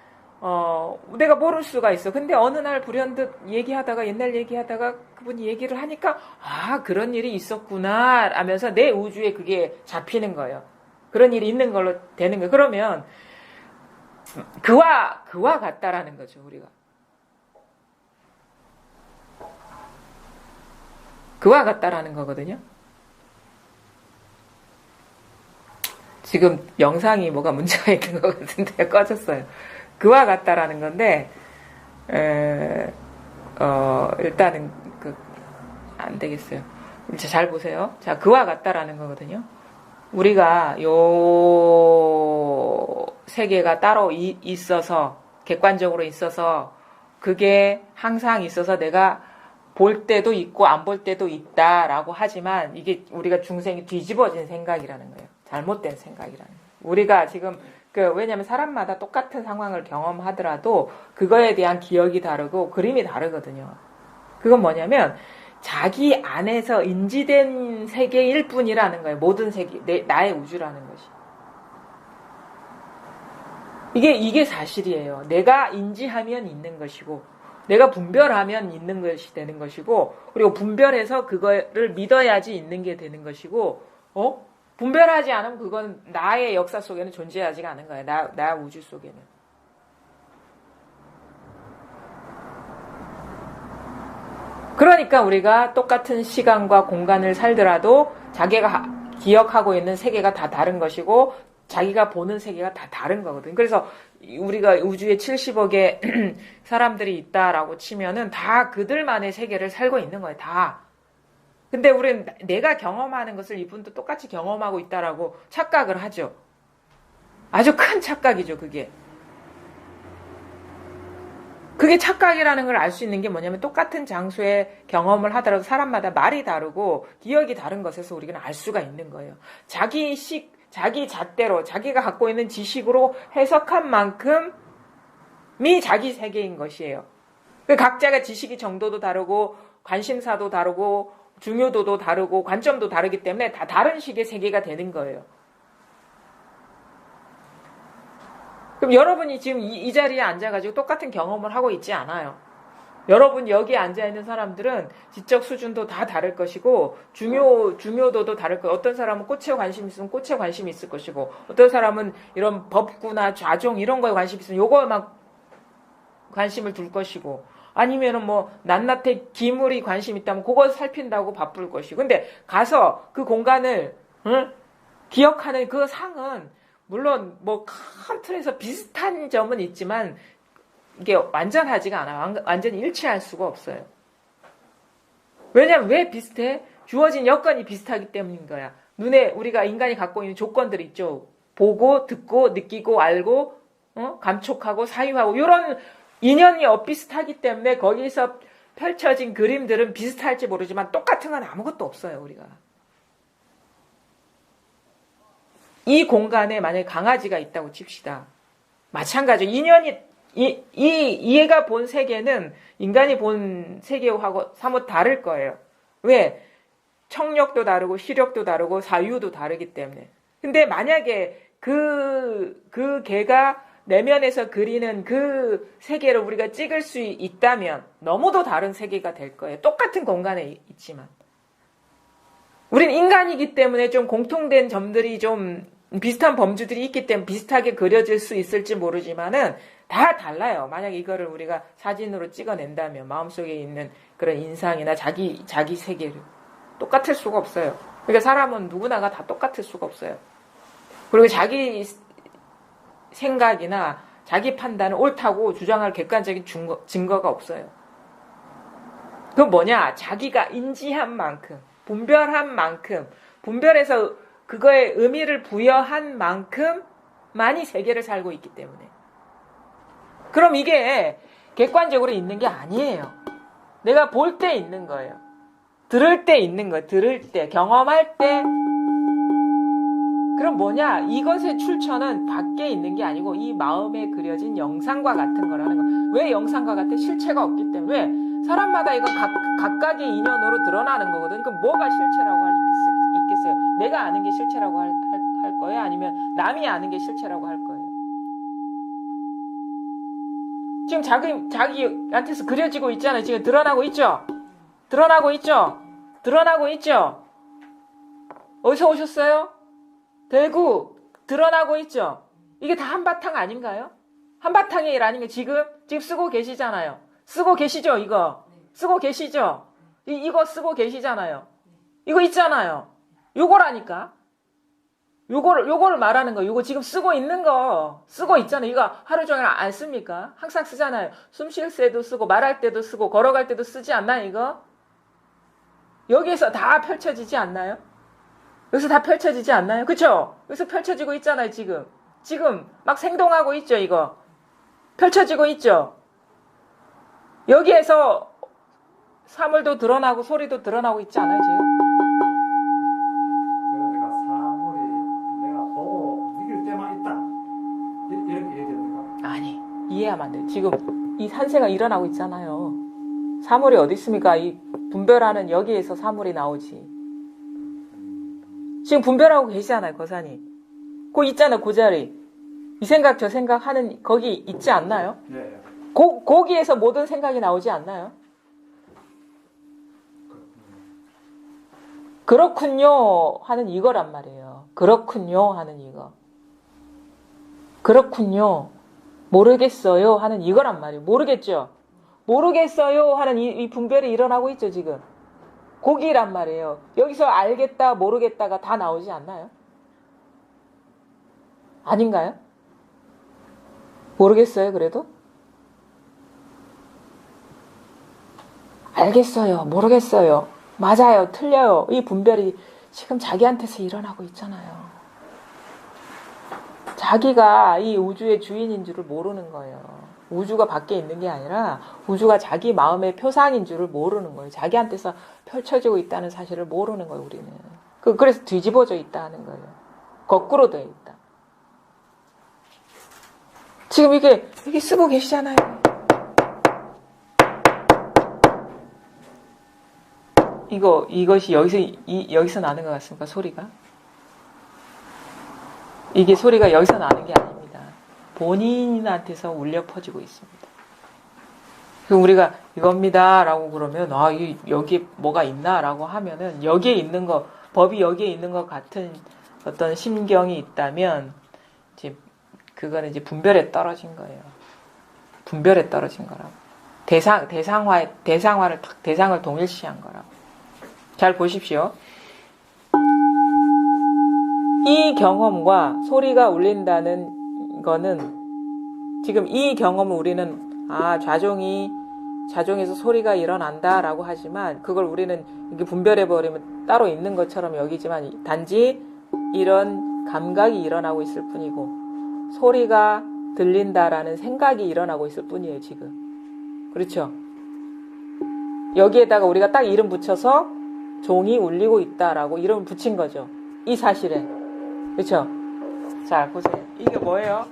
내가 모를 수가 있어. 근데 어느 날 불현듯 옛날 얘기하다가 그분이 얘기를 하니까, 그런 일이 있었구나, 하면서 내 우주에 그게 잡히는 거예요. 그런 일이 있는 걸로 되는 거예요. 그러면, 그와 같다라는 거죠, 우리가. 그와 같다라는 거거든요. 지금 영상이 뭐가 문제가 있는 것 같은데 꺼졌어요. 그와 같다라는 건데 일단은 안 되겠어요. 잘 보세요. 자, 그와 같다라는 거거든요. 우리가 요 세계가 따로 있어서 객관적으로 있어서 그게 항상 있어서 내가 볼 때도 있고 안 볼 때도 있다라고 하지만 이게 우리가 중생이 뒤집어진 생각이라는 거예요. 잘못된 생각이라는 거예요. 우리가 지금 왜냐하면 사람마다 똑같은 상황을 경험하더라도 그거에 대한 기억이 다르고 그림이 다르거든요. 그건 뭐냐면 자기 안에서 인지된 세계일 뿐이라는 거예요. 모든 세계, 나의 우주라는 것이. 이게 사실이에요. 내가 인지하면 있는 것이고 내가 분별하면 있는 것이 되는 것이고 그리고 분별해서 그거를 믿어야지 있는 게 되는 것이고 분별하지 않으면 그건 나의 역사 속에는 존재하지가 않은 거예요. 나 우주 속에는. 그러니까 우리가 똑같은 시간과 공간을 살더라도 자기가 기억하고 있는 세계가 다 다른 것이고 자기가 보는 세계가 다 다른 거거든. 그래서 우리가 우주에 70억의 사람들이 있다라고 치면은 다 그들만의 세계를 살고 있는 거예요. 다. 근데 우리는 내가 경험하는 것을 이분도 똑같이 경험하고 있다라고 착각을 하죠. 아주 큰 착각이죠, 그게. 그게 착각이라는 걸 알 수 있는 게 뭐냐면 똑같은 장소에 경험을 하더라도 사람마다 말이 다르고 기억이 다른 것에서 우리가 알 수가 있는 거예요. 자기 잣대로 자기가 갖고 있는 지식으로 해석한 만큼이 자기 세계인 것이에요. 각자가 지식의 정도도 다르고 관심사도 다르고 중요도도 다르고 관점도 다르기 때문에 다 다른 식의 세계가 되는 거예요. 그럼 여러분이 지금 이 자리에 앉아가지고 똑같은 경험을 하고 있지 않아요. 여러분 여기에 앉아있는 사람들은 지적 수준도 다 다를 것이고 중요도도 다를 거예요. 어떤 사람은 꽃에 관심이 있으면 꽃에 관심이 있을 것이고 어떤 사람은 이런 법구나 좌종 이런 거에 관심이 있으면 요거에 막 관심을 둘 것이고 아니면은 뭐 낱낱이 기물이 관심 있다면 그거 살핀다고 바쁠 것이고 근데 가서 그 공간을 기억하는 그 상은 물론 뭐 큰 틀에서 비슷한 점은 있지만 이게 완전하지가 않아요. 완전히 일치할 수가 없어요. 왜냐면 왜 비슷해? 주어진 여건이 비슷하기 때문인 거야. 눈에 우리가 인간이 갖고 있는 조건들이 있죠. 보고 듣고 느끼고 알고 감촉하고 사유하고 이런 인연이 엇비슷하기 때문에 거기서 펼쳐진 그림들은 비슷할지 모르지만 똑같은 건 아무것도 없어요. 우리가. 이 공간에 만약에 강아지가 있다고 칩시다. 마찬가지로 인연이 얘가 본 세계는 인간이 본 세계하고 사뭇 다를 거예요. 왜? 청력도 다르고 시력도 다르고 사유도 다르기 때문에. 근데 만약에 그 개가 내면에서 그리는 그 세계를 우리가 찍을 수 있다면 너무도 다른 세계가 될 거예요. 똑같은 공간에 있지만. 우린 인간이기 때문에 좀 공통된 점들이 좀 비슷한 범주들이 있기 때문에 비슷하게 그려질 수 있을지 모르지만은 다 달라요. 만약에 이거를 우리가 사진으로 찍어낸다면 마음속에 있는 그런 인상이나 자기 세계를 똑같을 수가 없어요. 그러니까 사람은 누구나가 다 똑같을 수가 없어요. 그리고 자기 생각이나 자기 판단은 옳다고 주장할 객관적인 증거가 없어요. 그건 뭐냐? 자기가 인지한 만큼, 분별한 만큼, 분별해서 그거에 의미를 부여한 만큼만이 세계를 살고 있기 때문에. 그럼 이게 객관적으로 있는 게 아니에요. 내가 볼 때 있는 거예요. 들을 때 있는 거예요. 들을 때, 경험할 때. 그럼 뭐냐? 이것의 출처는 밖에 있는 게 아니고 이 마음에 그려진 영상과 같은 거라는 거. 왜 영상과 같아? 실체가 없기 때문에. 왜? 사람마다 이건 각각의 인연으로 드러나는 거거든. 그럼 뭐가 실체라고 있겠어요? 내가 아는 게 실체라고 할 거예요? 아니면 남이 아는 게 실체라고 할 거예요? 지금 자기한테서 그려지고 있잖아요. 지금 드러나고 있죠? 드러나고 있죠? 드러나고 있죠? 어디서 오셨어요? 대구 드러나고 있죠? 이게 다 한바탕 아닌가요? 한바탕의 일 아닌가요? 지금 쓰고 계시잖아요. 쓰고 계시죠? 이거 쓰고 계시죠? 이거 쓰고 계시잖아요. 이거 있잖아요. 요거라니까. 요거를 말하는 거. 요거 지금 쓰고 있는 거. 쓰고 있잖아요. 이거 하루 종일 안 씁니까? 항상 쓰잖아요. 숨 쉴 때도 쓰고 말할 때도 쓰고 걸어갈 때도 쓰지 않나요? 이거? 여기에서 다 펼쳐지지 않나요? 여기서 다 펼쳐지지 않나요? 그쵸? 여기서 펼쳐지고 있잖아요. 지금 막 생동하고 있죠. 이거. 펼쳐지고 있죠. 여기에서 사물도 드러나고 소리도 드러나고 있지 않아요? 지금? 그러니까 사물이 내가 보고 느낄 때만 있다. 이렇게 얘기합니까? 아니, 이해하면 안 돼요. 지금 이 산세가 일어나고 있잖아요. 사물이 어디 있습니까? 이 분별하는 여기에서 사물이 나오지. 지금 분별하고 계시잖아요, 거사님. 그 있잖아요, 그 자리. 이 생각 저 생각 하는 거기 있지 않나요? 네. 거기에서 모든 생각이 나오지 않나요? 그렇군요 하는 이거란 말이에요. 그렇군요 하는 이거. 그렇군요. 모르겠어요 하는 이거란 말이에요. 모르겠죠? 모르겠어요 하는 이 분별이 일어나고 있죠, 지금. 고기란 말이에요. 여기서 알겠다, 모르겠다가 다 나오지 않나요? 아닌가요? 모르겠어요, 그래도? 알겠어요, 모르겠어요, 맞아요, 틀려요. 이 분별이 지금 자기한테서 일어나고 있잖아요. 자기가 이 우주의 주인인 줄을 모르는 거예요. 우주가 밖에 있는 게 아니라 우주가 자기 마음의 표상인 줄을 모르는 거예요. 자기한테서 펼쳐지고 있다는 사실을 모르는 거예요, 우리는. 그래서 뒤집어져 있다는 거예요. 거꾸로 되어 있다. 지금 이게 쓰고 계시잖아요. 이것이 여기서 나는 것 같습니까? 소리가? 이게 소리가 여기서 나는 게 아닙니다. 본인한테서 울려 퍼지고 있습니다. 그럼 우리가 이겁니다 라고 그러면 여기에 뭐가 있나 라고 하면은 여기에 있는 거, 법이 여기에 있는 것 같은 어떤 심경이 있다면 이제 그거는 이제 분별에 떨어진 거예요. 분별에 떨어진 거라고. 대상을 동일시한 거라고. 잘 보십시오. 이 경험과 소리가 울린다는 거는 지금 이 경험을 우리는 좌종에서 소리가 일어난다라고 하지만 그걸 우리는 이렇게 분별해버리면 따로 있는 것처럼 여기지만 단지 이런 감각이 일어나고 있을 뿐이고 소리가 들린다라는 생각이 일어나고 있을 뿐이에요, 지금. 그렇죠? 여기에다가 우리가 딱 이름 붙여서 종이 울리고 있다라고 이름을 붙인 거죠. 이 사실에. 그렇죠? 자, 보세요. 이게 뭐예요?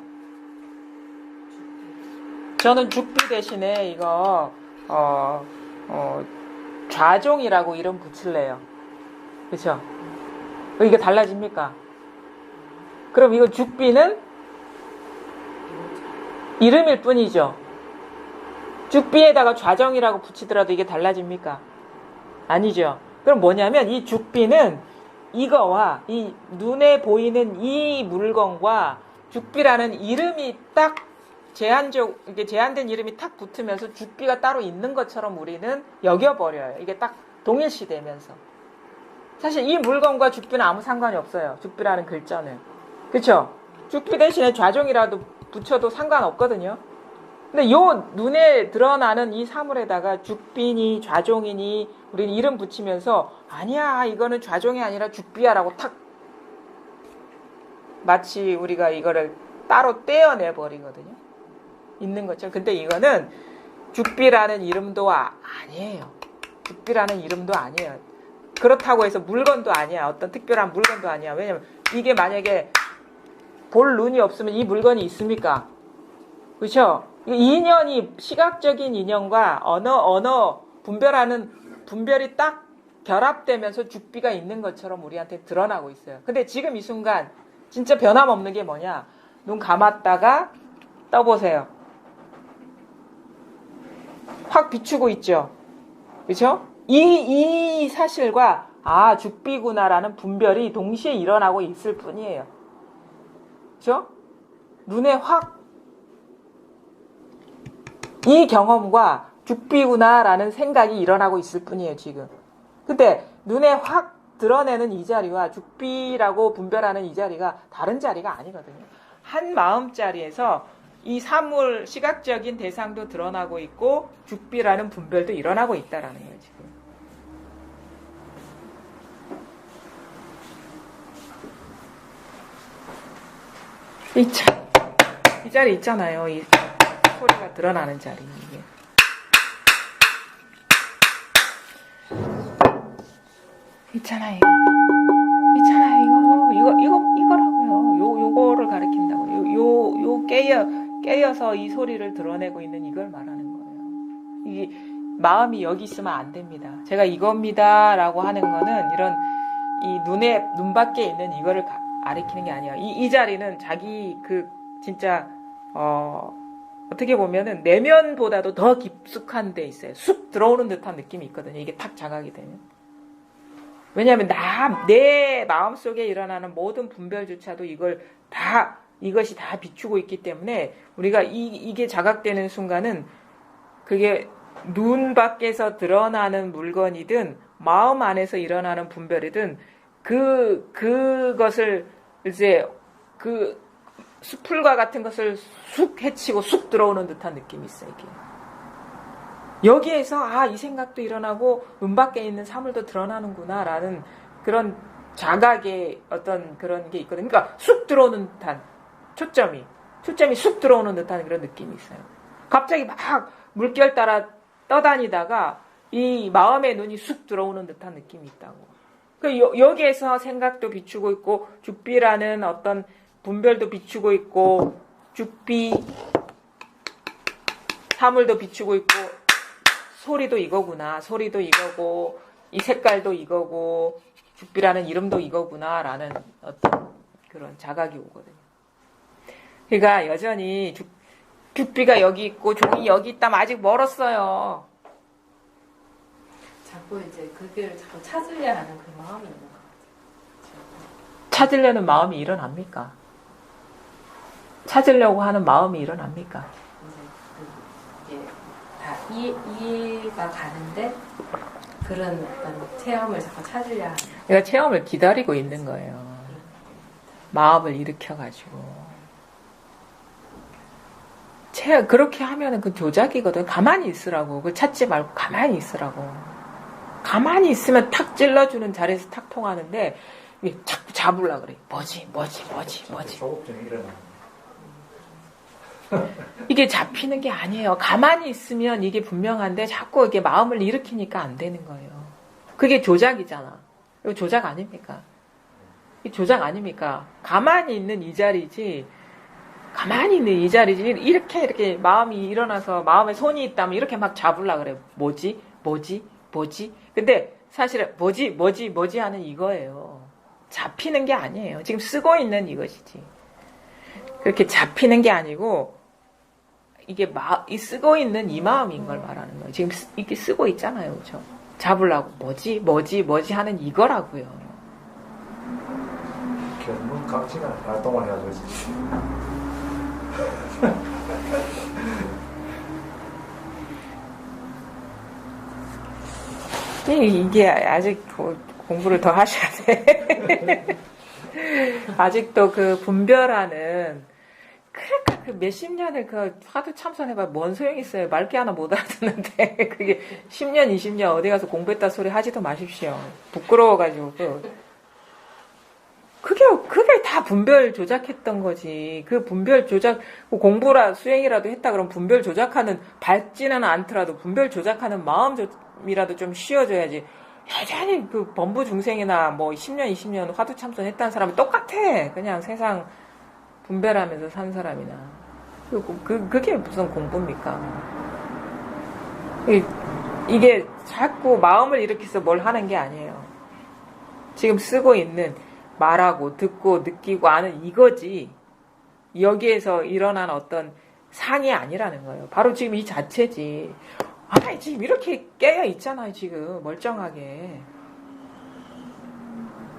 저는 죽비 대신에 이거 좌종이라고 이름 붙일래요. 그렇죠? 이게 달라집니까? 그럼 이거 죽비는 이름일 뿐이죠. 죽비에다가 좌종이라고 붙이더라도 이게 달라집니까? 아니죠. 그럼 뭐냐면 이 죽비는 이거와 이 눈에 보이는 이 물건과 죽비라는 이름이 딱 제한된 이름이 탁 붙으면서 죽비가 따로 있는 것처럼 우리는 여겨버려요. 이게 딱 동일시되면서. 사실 이 물건과 죽비는 아무 상관이 없어요. 죽비라는 글자는. 그렇죠? 죽비 대신에 좌종이라도 붙여도 상관없거든요. 근데 요 눈에 드러나는 이 사물에다가 죽비니 좌종이니 우리는 이름 붙이면서 아니야, 이거는 좌종이 아니라 죽비야 라고 탁 마치 우리가 이거를 따로 떼어내 버리거든요. 있는 것처럼. 근데 이거는 죽비라는 이름도 아니에요. 죽비라는 이름도 아니에요. 그렇다고 해서 물건도 아니야. 어떤 특별한 물건도 아니야. 왜냐면 이게 만약에 볼 눈이 없으면 이 물건이 있습니까? 그렇죠? 인연이 시각적인 인연과 언어 분별이 딱 결합되면서 죽비가 있는 것처럼 우리한테 드러나고 있어요. 근데 지금 이 순간 진짜 변함없는 게 뭐냐? 눈 감았다가 떠보세요. 확 비추고 있죠? 그렇죠? 이 사실과 죽비구나라는 분별이 동시에 일어나고 있을 뿐이에요. 그렇죠? 눈에 확 이 경험과 죽비구나라는 생각이 일어나고 있을 뿐이에요, 지금. 근데 눈에 확 드러내는 이 자리와 죽비라고 분별하는 이 자리가 다른 자리가 아니거든요. 한 마음자리에서 이 사물, 시각적인 대상도 드러나고 있고 죽비라는 분별도 일어나고 있다라는 거예요, 지금. 이 자리 있잖아요. 이 소리가 드러나는 자리. 이게. 있잖아요. 이거라고요. 요거를 가리킨다고요. 깨어서 이 소리를 드러내고 있는 이걸 말하는 거예요. 이게 마음이 여기 있으면 안 됩니다. 제가 이겁니다라고 하는 거는 이런 이 눈 밖에 있는 이거를 가리키는 게 아니에요. 이 자리는 자기 진짜 어떻게 보면은 내면보다도 더 깊숙한 데 있어요. 쑥 들어오는 듯한 느낌이 있거든요. 이게 탁 자각이 되면. 왜냐하면 내 마음속에 일어나는 모든 분별조차도 이것이 다 비추고 있기 때문에 우리가 이게 자각되는 순간은 그게 눈 밖에서 드러나는 물건이든 마음 안에서 일어나는 분별이든 그것을 이제 그 수풀과 같은 것을 쑥 헤치고 쑥 들어오는 듯한 느낌이 있어요. 이게. 여기에서 이 생각도 일어나고 밖에 있는 사물도 드러나는구나라는 그런 자각의 어떤 그런 게 있거든요. 그러니까 쑥 들어오는 듯한 초점이 쑥 들어오는 듯한 그런 느낌이 있어요. 갑자기 막 물결 따라 떠다니다가 이 마음의 눈이 쑥 들어오는 듯한 느낌이 있다고. 여기에서 생각도 비추고 있고 죽비라는 어떤 분별도 비추고 있고 죽비 사물도 비추고 있고 소리도 이거구나. 소리도 이거고 이 색깔도 이거고 죽비라는 이름도 이거구나 라는 어떤 그런 자각이 오거든요. 그러니까 여전히 죽비가 여기 있고 종이 여기 있다면 아직 멀었어요. 자꾸 이제 그걸 자꾸 찾으려 하는 그 마음이 있는 것 같아요. 찾으려는 마음이 일어납니까? 찾으려고 하는 마음이 일어납니까? 이제 다 이해가 가는데 그런 어떤 체험을 자꾸 찾으려 하는. 그러니까 체험을 기다리고 있는 거예요. 마음을 일으켜가지고. 그렇게 하면은 그 조작이거든. 가만히 있으라고. 그걸 찾지 말고 가만히 있으라고. 가만히 있으면 탁 찔러주는 자리에서 탁 통하는데 이게 자꾸 잡으려고 그래. 뭐지. 조급증이 일어나. 이게 잡히는 게 아니에요. 가만히 있으면 이게 분명한데 자꾸 이게 마음을 일으키니까 안 되는 거예요. 그게 조작이잖아. 이거 조작 아닙니까? 이 조작 아닙니까? 가만히 있는 이 자리지. 이렇게 마음이 일어나서 마음에 손이 있다면 이렇게 막 잡으려고 그래. 뭐지? 근데 사실은 뭐지 하는 이거예요. 잡히는 게 아니에요. 지금 쓰고 있는 이것이지. 그렇게 잡히는 게 아니고 이게 이 쓰고 있는 이 마음인 걸 말하는 거예요. 지금 이렇게 쓰고 있잖아요. 그렇죠? 잡으려고 뭐지 하는 이거라고요. 견문 각지가 활동을 해가지고 이게 아직 공부를 더 하셔야 돼. 아직도 그 분별하는 그러니까 그 몇십 년을 그 화두 참선해봐 뭔 소용이 있어요. 말귀 하나 못 알아듣는데 그게 10년 20년 어디 가서 공부했다 소리 하지도 마십시오. 부끄러워가지고 그게 다 분별 조작했던 거지. 그 분별 조작 공부라 수행이라도 했다 그러면 분별 조작하는 밝지는 않더라도 분별 조작하는 마음이라도 좀 쉬어줘야지. 여전히 그 범부 중생이나 뭐 10년 20년 화두 참선 했다는 사람은 똑같아. 그냥 세상 분별하면서 산 사람이나. 그게 무슨 공부입니까? 이게 자꾸 마음을 일으켜서 뭘 하는 게 아니에요. 지금 쓰고 있는 말하고 듣고 느끼고 아는 이거지. 여기에서 일어난 어떤 상이 아니라는 거예요. 바로 지금 이 자체지. 지금 이렇게 깨어 있잖아요. 지금 멀쩡하게.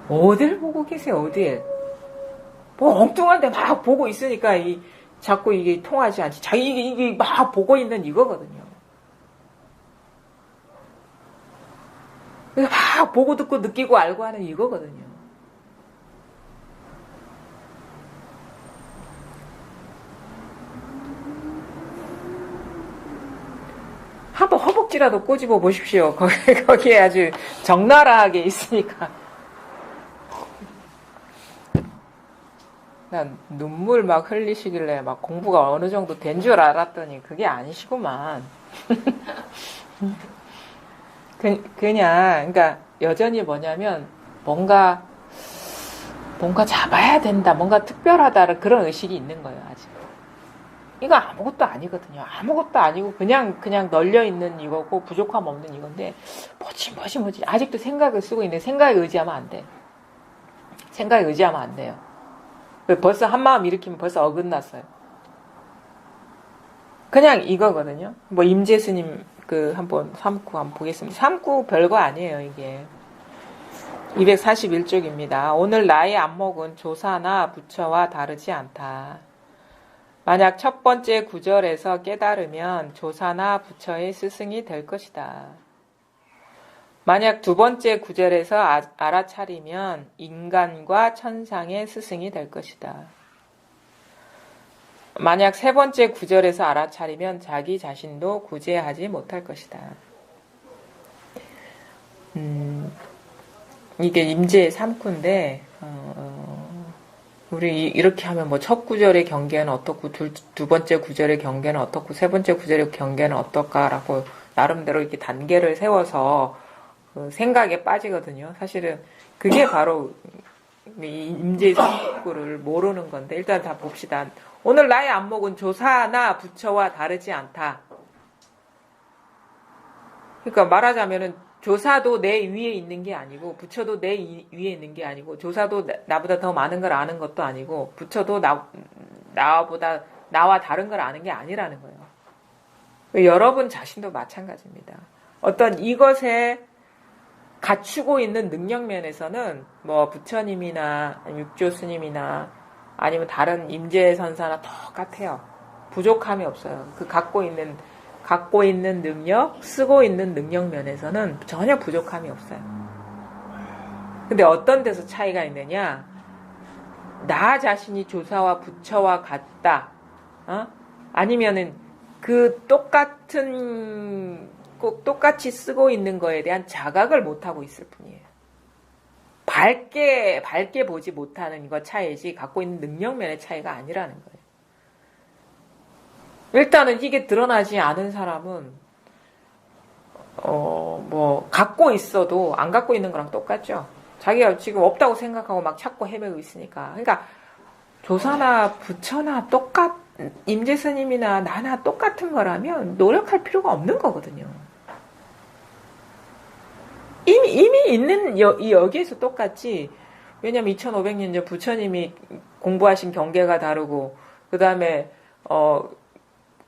어딜 보고 계세요. 어딜. 뭐 엉뚱한데 막 보고 있으니까 자꾸 이게 통하지 않지. 이게 막 보고 있는 이거거든요. 막 보고 듣고 느끼고 알고 하는 이거거든요. 한번 허벅지라도 꼬집어 보십시오. 거기에 아주 적나라하게 있으니까. 난 눈물 막 흘리시길래 막 공부가 어느 정도 된 줄 알았더니 그게 아니시구만. 그러니까 여전히 뭐냐면 뭔가 잡아야 된다, 뭔가 특별하다 그런 의식이 있는 거예요. 아직. 이거 아무것도 아니거든요. 아무것도 아니고 그냥 널려 있는 이거고 부족함 없는 이건데 뭐지 아직도 생각을 쓰고 있는데 생각에 의지하면 안 돼. 생각에 의지하면 안 돼요. 벌써 한 마음 일으키면 벌써 어긋났어요. 그냥 이거거든요. 뭐 임재스님 한번 삼구 한번 보겠습니다. 삼구 별거 아니에요. 이게 241쪽입니다. 오늘 나의 안목은 조사나 부처와 다르지 않다. 만약 첫 번째 구절에서 깨달으면 조사나 부처의 스승이 될 것이다. 만약 두 번째 구절에서 알아차리면 인간과 천상의 스승이 될 것이다. 만약 세 번째 구절에서 알아차리면 자기 자신도 구제하지 못할 것이다. 이게 임재의 3구인데 우리 이렇게 하면 뭐 첫 구절의 경계는 어떻고 두 번째 구절의 경계는 어떻고 세 번째 구절의 경계는 어떨까라고 나름대로 이렇게 단계를 세워서 그 생각에 빠지거든요. 사실은 그게 바로 이 임재의 3구를 모르는 건데 일단 다 봅시다. 오늘 나의 안목은 조사나 부처와 다르지 않다. 그러니까 말하자면은 조사도 내 위에 있는 게 아니고 부처도 내 위에 있는 게 아니고 조사도 나보다 더 많은 걸 아는 것도 아니고 부처도 나와 다른 걸 아는 게 아니라는 거예요. 여러분 자신도 마찬가지입니다. 어떤 이것에 갖추고 있는 능력 면에서는 뭐 부처님이나 육조 스님이나 아니면 다른 임재선사나 똑같아요. 부족함이 없어요. 그 갖고 있는 능력, 쓰고 있는 능력 면에서는 전혀 부족함이 없어요. 근데 어떤 데서 차이가 있느냐? 나 자신이 조사와 부처와 같다. 아니면은 그 똑같이 쓰고 있는 거에 대한 자각을 못하고 있을 뿐이에요. 밝게 보지 못하는 것 차이지 갖고 있는 능력면의 차이가 아니라는 거예요. 일단은 이게 드러나지 않은 사람은 뭐 갖고 있어도 안 갖고 있는 거랑 똑같죠. 자기가 지금 없다고 생각하고 막 찾고 헤매고 있으니까. 그러니까 조사나 부처나 임재스님이나 나나 똑같은 거라면 노력할 필요가 없는 거거든요. 이미 있는 여기에서 똑같지. 왜냐면 2500년 전 부처님이 공부하신 경계가 다르고 그 다음에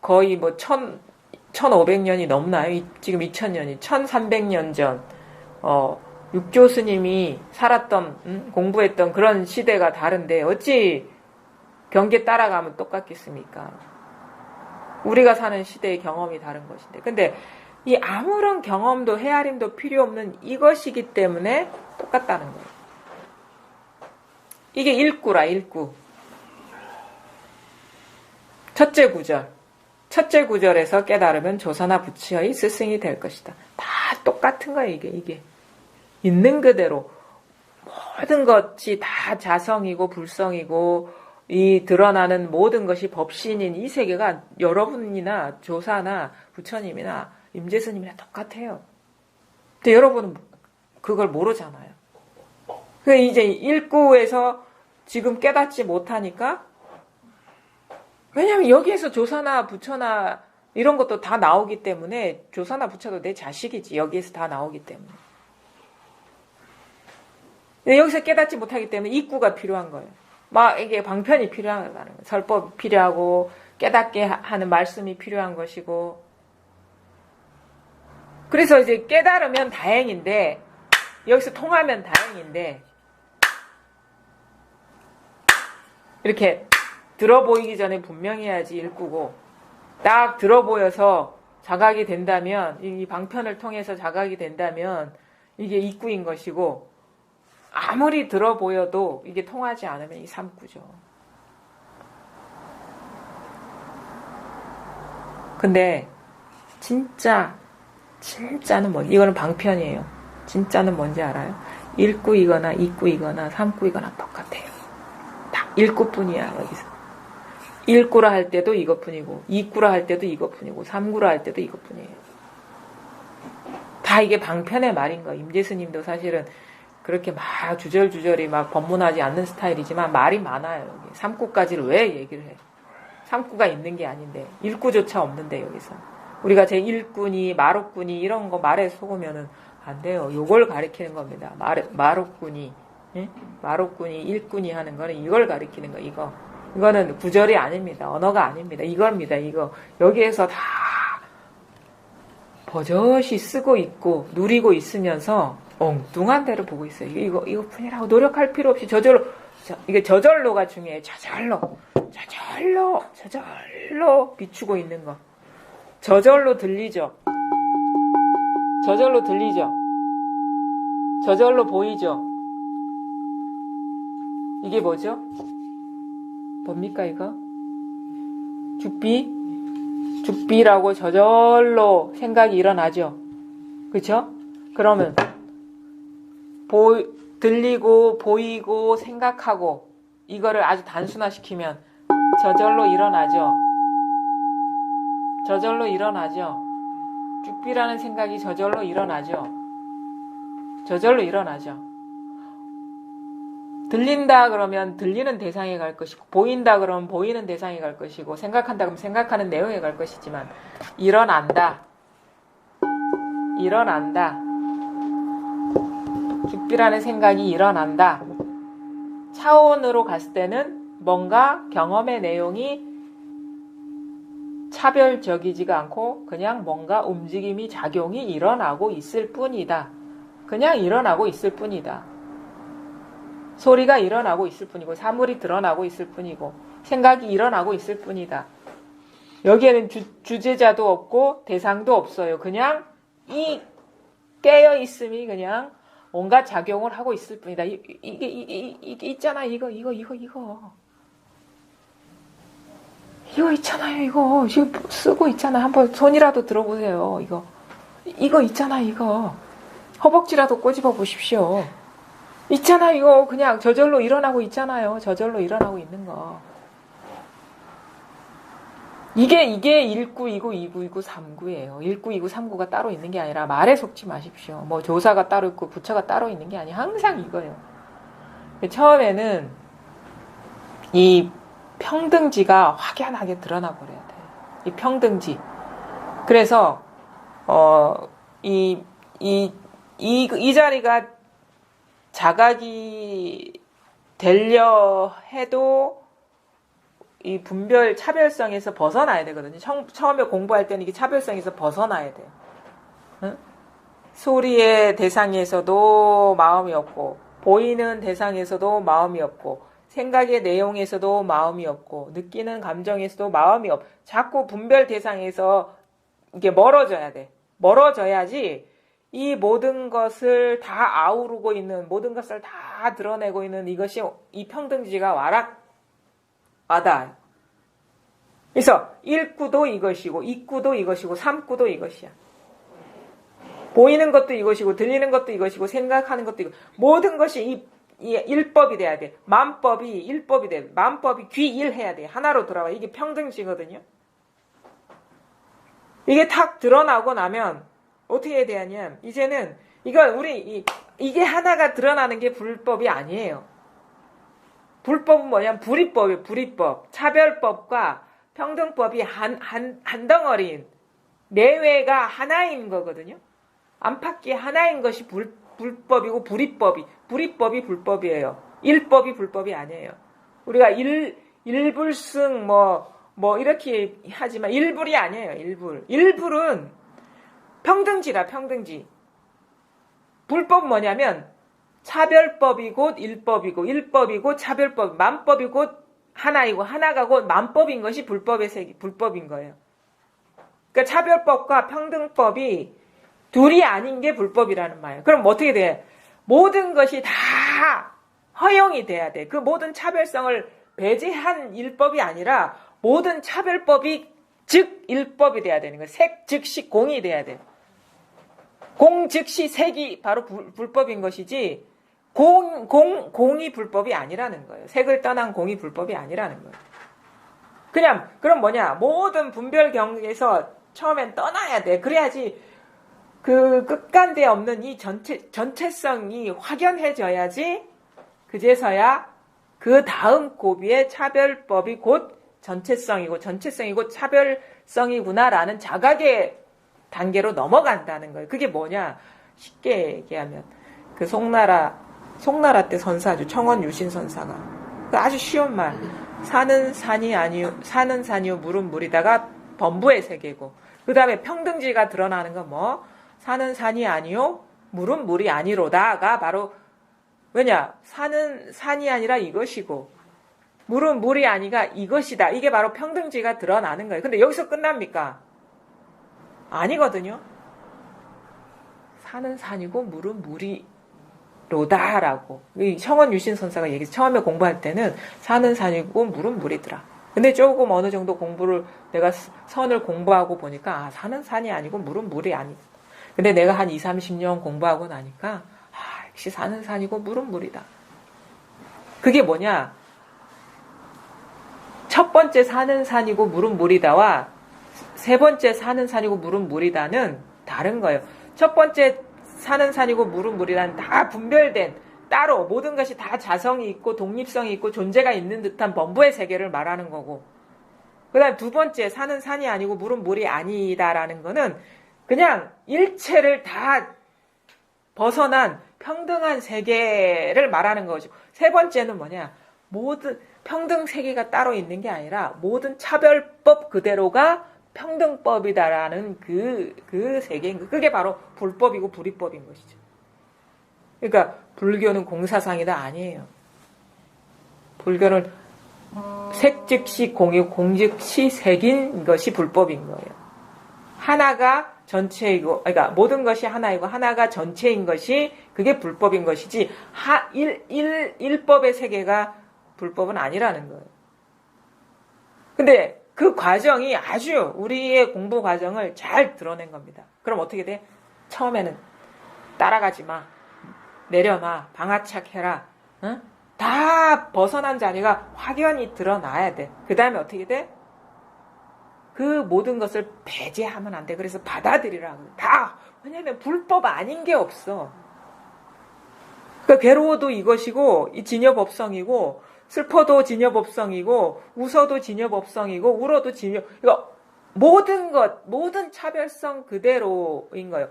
거의 뭐 1500년이 넘나요? 지금 2000년이 1300년 전 육조 스님이 살았던 공부했던 그런 시대가 다른데 어찌 경계 따라가면 똑같겠습니까? 우리가 사는 시대의 경험이 다른 것인데. 근데 이 아무런 경험도 헤아림도 필요 없는 이것이기 때문에 똑같다는 거예요. 이게 일구라, 일구. 첫째 구절에서 깨달으면 조사나 부처의 스승이 될 것이다. 다 똑같은 거예요, 이게. 있는 그대로. 모든 것이 다 자성이고 불성이고, 이 드러나는 모든 것이 법신인 이 세계가 여러분이나 조사나 부처님이나 임재스님이나 똑같아요. 근데 여러분은 그걸 모르잖아요. 그 이제 일구에서 지금 깨닫지 못하니까, 왜냐면 여기에서 조사나 부처나 이런 것도 다 나오기 때문에 조사나 부처도 내 자식이지. 여기에서 다 나오기 때문에. 근데 여기서 깨닫지 못하기 때문에 입구가 필요한 거예요. 막 이게 방편이 필요하다는 거예요. 설법이 필요하고 깨닫게 하는 말씀이 필요한 것이고. 그래서 이제 깨달으면 다행인데 여기서 통하면 다행인데 이렇게 들어보이기 전에 분명히 해야지 일구고 딱 들어보여서 자각이 된다면 이 방편을 통해서 자각이 된다면 이게 입구인 것이고 아무리 들어보여도 이게 통하지 않으면 이 삼구죠. 근데 진짜는 뭔지 이거는 방편이에요. 진짜는 뭔지 알아요? 일구이거나 이구이거나 삼구이거나 똑같아요. 딱 일구뿐이야 여기서. 일구라 할 때도 이것뿐이고 이구라 할 때도 이것뿐이고 삼구라 할 때도 이것뿐이에요. 다 이게 방편의 말인 거예요. 임재스님도 사실은 그렇게 막 주절주절이 막 법문하지 않는 스타일이지만 말이 많아요. 여기. 삼구까지를 왜 얘기를 해? 삼구가 있는 게 아닌데 일구조차 없는데 여기서 우리가 제 일꾼이 마록꾼이 이런 거 말에 속으면은 안 돼요. 요걸 가리키는 겁니다. 마록꾼이 마록꾼이 일꾼이 하는 거는 이걸 가리키는 거. 이거는 구절이 아닙니다. 언어가 아닙니다. 이겁니다. 이거 여기에서 다 버젓이 쓰고 있고 누리고 있으면서 엉뚱한 대로 보고 있어요. 이거뿐이라고 노력할 필요 없이 이게 저절로가 중요해요. 저절로 비추고 있는 거. 저절로 들리죠? 저절로 보이죠? 이게 뭐죠? 뭡니까 이거? 죽비? 죽비라고 저절로 생각이 일어나죠? 그쵸? 그러면 들리고 보이고 생각하고 이거를 아주 단순화시키면 저절로 일어나죠? 저절로 일어나죠? 죽비라는 생각이 저절로 일어나죠? 저절로 일어나죠? 들린다 그러면 들리는 대상에 갈 것이고, 보인다 그러면 보이는 대상에 갈 것이고, 생각한다 그러면 생각하는 내용에 갈 것이지만, 일어난다. 죽비라는 생각이 일어난다. 차원으로 갔을 때는 뭔가 경험의 내용이 차별적이지가 않고 그냥 뭔가 움직임이 작용이 일어나고 있을 뿐이다. 그냥 일어나고 있을 뿐이다. 소리가 일어나고 있을 뿐이고 사물이 드러나고 있을 뿐이고 생각이 일어나고 있을 뿐이다. 여기에는 주제자도 없고 대상도 없어요. 그냥 이 깨어있음이 그냥 온갖 작용을 하고 있을 뿐이다. 이게 있잖아. 이거 있잖아요. 이거 지금 쓰고 있잖아. 한번 손이라도 들어보세요. 이거 있잖아. 이거 허벅지라도 꼬집어 보십시오. 있잖아. 이거 그냥 저절로 일어나고 있잖아요. 저절로 일어나고 있는 거. 이게 1구, 2구, 2구, 2구, 3구예요. 1구, 2구, 3구가 따로 있는 게 아니라 말에 속지 마십시오. 뭐 조사가 따로 있고 부처가 따로 있는 게 아니에요. 항상 이거예요. 처음에는 이 평등지가 확연하게 드러나 버려야 돼요. 이 평등지. 그래서 이 자리가 자각이 되려 해도 이 분별 차별성에서 벗어나야 되거든요. 처음에 공부할 때는 이게 차별성에서 벗어나야 돼요. 응? 소리의 대상에서도 마음이 없고, 보이는 대상에서도 마음이 없고, 생각의 내용에서도 마음이 없고, 느끼는 감정에서도 마음이 없고, 자꾸 분별 대상에서 이게 멀어져야 돼. 멀어져야지 이 모든 것을 다 아우르고 있는, 모든 것을 다 드러내고 있는 이것이 이 평등지가 와닿아요. 그래서 1구도 이것이고 2구도 이것이고 3구도 이것이야. 보이는 것도 이것이고 들리는 것도 이것이고 생각하는 것도 이거. 모든 것이 이 일법이 돼야 돼. 만법이 일법이 돼. 만법이 귀일해야 돼. 하나로 돌아와. 이게 평등지거든요. 이게 탁 드러나고 나면 어떻게 해야 되냐면 이제는 이게 하나가 드러나는 게 불법이 아니에요. 불법은 뭐냐면 불이법이에요. 불이법. 차별법과 평등법이 한 덩어리인 내외가 하나인 거거든요. 안팎이 하나인 것이 불법이고 불이법이 불법이에요. 일법이 불법이 아니에요. 우리가 일불승 뭐 이렇게 하지만 일불이 아니에요. 일불은 평등지라 평등지. 불법은 뭐냐면 차별법이 곧 일법이고 일법이 곧 차별법, 만법이 곧 하나이고 하나가 곧 만법인 것이 불법인 거예요. 그러니까 차별법과 평등법이 둘이 아닌 게 불법이라는 말이에요. 그럼 어떻게 돼? 모든 것이 다 허용이 돼야 돼. 그 모든 차별성을 배제한 일법이 아니라 모든 차별법이 즉 일법이 돼야 되는 거예요. 색 즉시 공이 돼야 돼요. 공 즉시 색이 바로 불법인 것이지 공이 불법이 아니라는 거예요. 색을 떠난 공이 불법이 아니라는 거예요. 그럼 뭐냐? 모든 분별 경에서 처음엔 떠나야 돼. 그래야지 그 끝간데 없는 이 전체성이 확연해져야지 그제서야 그 다음 고비의 차별법이 곧 전체성이고 전체성이 곧 차별성이구나라는 자각의 단계로 넘어간다는 거예요. 그게 뭐냐? 쉽게 얘기하면 그 송나라 때 선사죠. 청원 유신 선사가 아주 쉬운 말. 산은 산이요 물은 물이다가 범부의 세계고 그 다음에 평등지가 드러나는 건 뭐? 산은 산이 아니요 물은 물이 아니로다가 바로 왜냐? 산은 산이 아니라 이것이고 물은 물이 아니라 이것이다. 이게 바로 평등지가 드러나는 거예요. 근데 여기서 끝납니까? 아니거든요. 산은 산이고 물은 물이 로다라고. 이 청원 유신 선사가 얘기해서 처음에 공부할 때는 산은 산이고 물은 물이더라. 근데 조금 어느 정도 공부를 내가 선을 공부하고 보니까 산은 산이 아니고 물은 물이 아니고. 근데 내가 한 20, 30년 공부하고 나니까 역시 산은 산이고 물은 물이다. 그게 뭐냐? 첫 번째 산은 산이고 물은 물이다와 세 번째 산은 산이고 물은 물이다는 다른 거예요. 첫 번째 산은 산이고 물은 물이다는 다 분별된 따로 모든 것이 다 자성이 있고 독립성이 있고 존재가 있는 듯한 범부의 세계를 말하는 거고, 그 다음 두 번째 산은 산이 아니고 물은 물이 아니다라는 거는 그냥 일체를 다 벗어난 평등한 세계를 말하는 거죠. 세 번째는 뭐냐? 모든 평등 세계가 따로 있는 게 아니라 모든 차별법 그대로가 평등법이다라는 그 세계인 거. 그게 바로 불법이고 불이법인 것이죠. 그러니까 불교는 공사상이다 아니에요. 불교는 색즉시 공이고 공즉시 색인 것이 불법인 거예요. 하나가 전체이고, 그러니까 모든 것이 하나이고 하나가 전체인 것이 그게 불법인 것이지 일법의 세계가 불법은 아니라는 거예요. 근데 그 과정이 아주 우리의 공부 과정을 잘 드러낸 겁니다. 그럼 어떻게 돼? 처음에는 따라가지 마, 내려놔, 방아착해라, 응? 다 벗어난 자리가 확연히 드러나야 돼. 그 다음에 어떻게 돼? 그 모든 것을 배제하면 안 돼. 그래서 받아들이라. 다. 왜냐면 불법 아닌 게 없어. 그러니까 괴로워도 이것이고, 이 진여법성이고, 슬퍼도 진여법성이고, 웃어도 진여법성이고, 울어도 그러니까 모든 것, 모든 차별성 그대로인 거예요.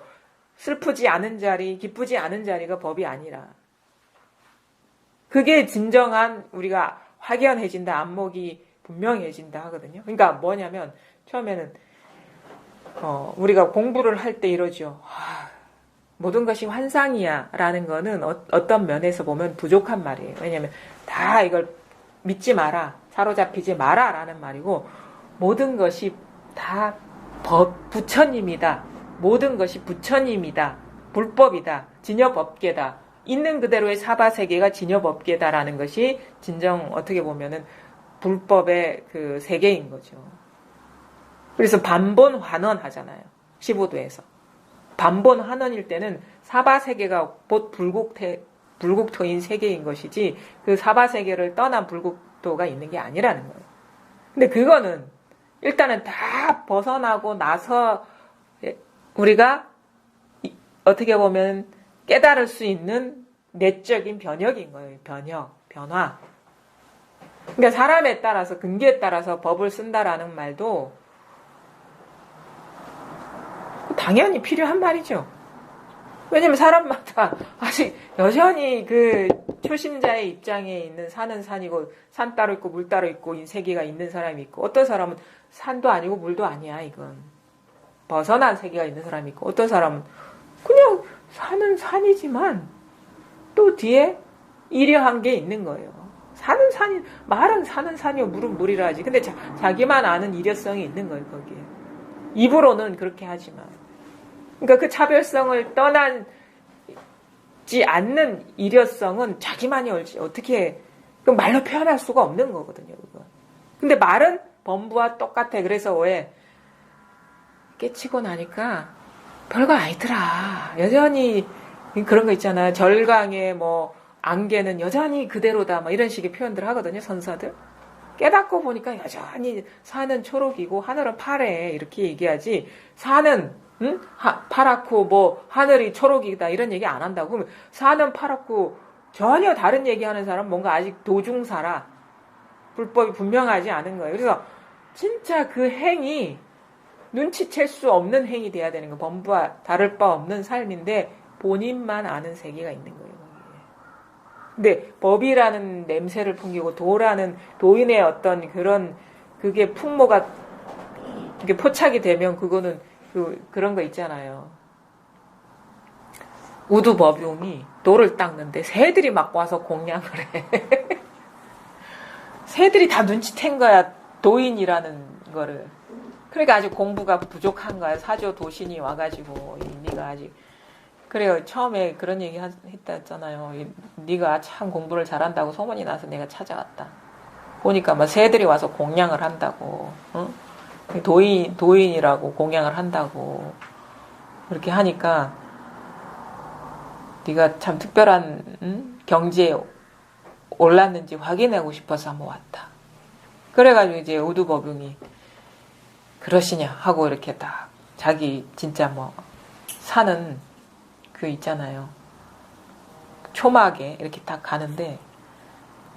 슬프지 않은 자리, 기쁘지 않은 자리가 법이 아니라. 그게 진정한 우리가 확연해진다, 안목이 분명해진다 하거든요. 그러니까 뭐냐면 처음에는 우리가 공부를 할 때 이러죠. 모든 것이 환상이야 라는 거는 어떤 면에서 보면 부족한 말이에요. 왜냐하면 다 이걸 믿지 마라, 사로잡히지 마라 라는 말이고, 모든 것이 다 부처님이다, 모든 것이 부처님이다, 불법이다, 진여법계다, 있는 그대로의 사바세계가 진여법계다라는 것이 진정 어떻게 보면은 불법의 그 세계인 거죠. 그래서 반본환원 하잖아요. 15도에서. 반본환원일 때는 사바세계가 곧 불국토인 세계인 것이지 그 사바세계를 떠난 불국토가 있는 게 아니라는 거예요. 근데 그거는 일단은 다 벗어나고 나서 우리가 어떻게 보면 깨달을 수 있는 내적인 변혁인 거예요. 변화. 그러니까 사람에 따라서, 근기에 따라서 법을 쓴다라는 말도 당연히 필요한 말이죠. 왜냐면 사람마다 아직 여전히 그 초심자의 입장에 있는 산은 산이고, 산 따로 있고 물 따로 있고 이 세계가 있는 사람이 있고, 어떤 사람은 산도 아니고 물도 아니야, 이건. 벗어난 세계가 있는 사람이 있고, 어떤 사람은 그냥 산은 산이지만 또 뒤에 이려한 게 있는 거예요. 산은 산이, 말은 산은 산이요, 물은 물이라 하지. 근데 자기만 아는 이려성이 있는 거예요, 거기에. 입으로는 그렇게 하지만. 그러니까 그 차별성을 떠나지 않는 이려성은 자기만이 어떻게, 그 말로 표현할 수가 없는 거거든요, 그거. 근데 말은 범부와 똑같아. 그래서 왜 깨치고 나니까 별거 아니더라. 여전히 그런 거 있잖아. 절강의 뭐 안개는 여전히 그대로다. 뭐 이런 식의 표현들 하거든요, 선사들. 깨닫고 보니까 여전히 산은 초록이고 하늘은 파래. 이렇게 얘기하지. 산은 파랗고 뭐 하늘이 초록이다 이런 얘기 안 한다고. 그러면 산은 파랗고 전혀 다른 얘기하는 사람은 뭔가 아직 도중사라. 불법이 분명하지 않은 거예요. 그래서 진짜 그 행이 눈치챌 수 없는 행이 돼야 되는 거예요. 범부와 다를 바 없는 삶인데 본인만 아는 세계가 있는 거예요. 근데 법이라는 냄새를 풍기고 도인의 어떤 그게 풍모가 이게 포착이 되면 그거는 그런 거 있잖아요. 우두법용이 돌을 닦는데 새들이 막 와서 공양을 해. 새들이 다 눈치챈 거야, 도인이라는 거를. 그러니까 아직 공부가 부족한 거야. 사조 도신이 와가지고 니가 아직 그래요. 처음에 그런 얘기 했다 했잖아요. 네가 참 공부를 잘한다고 소문이 나서 내가 찾아왔다. 보니까 막 새들이 와서 공양을 한다고, 어? 도인이라고 공양을 한다고 그렇게 하니까 네가 참 특별한 경지에 올랐는지 확인하고 싶어서 한번 왔다. 그래가지고 이제 우두법용이 그러시냐 하고 이렇게 딱 자기 진짜 뭐 사는 그 있잖아요. 초막에 이렇게 딱 가는데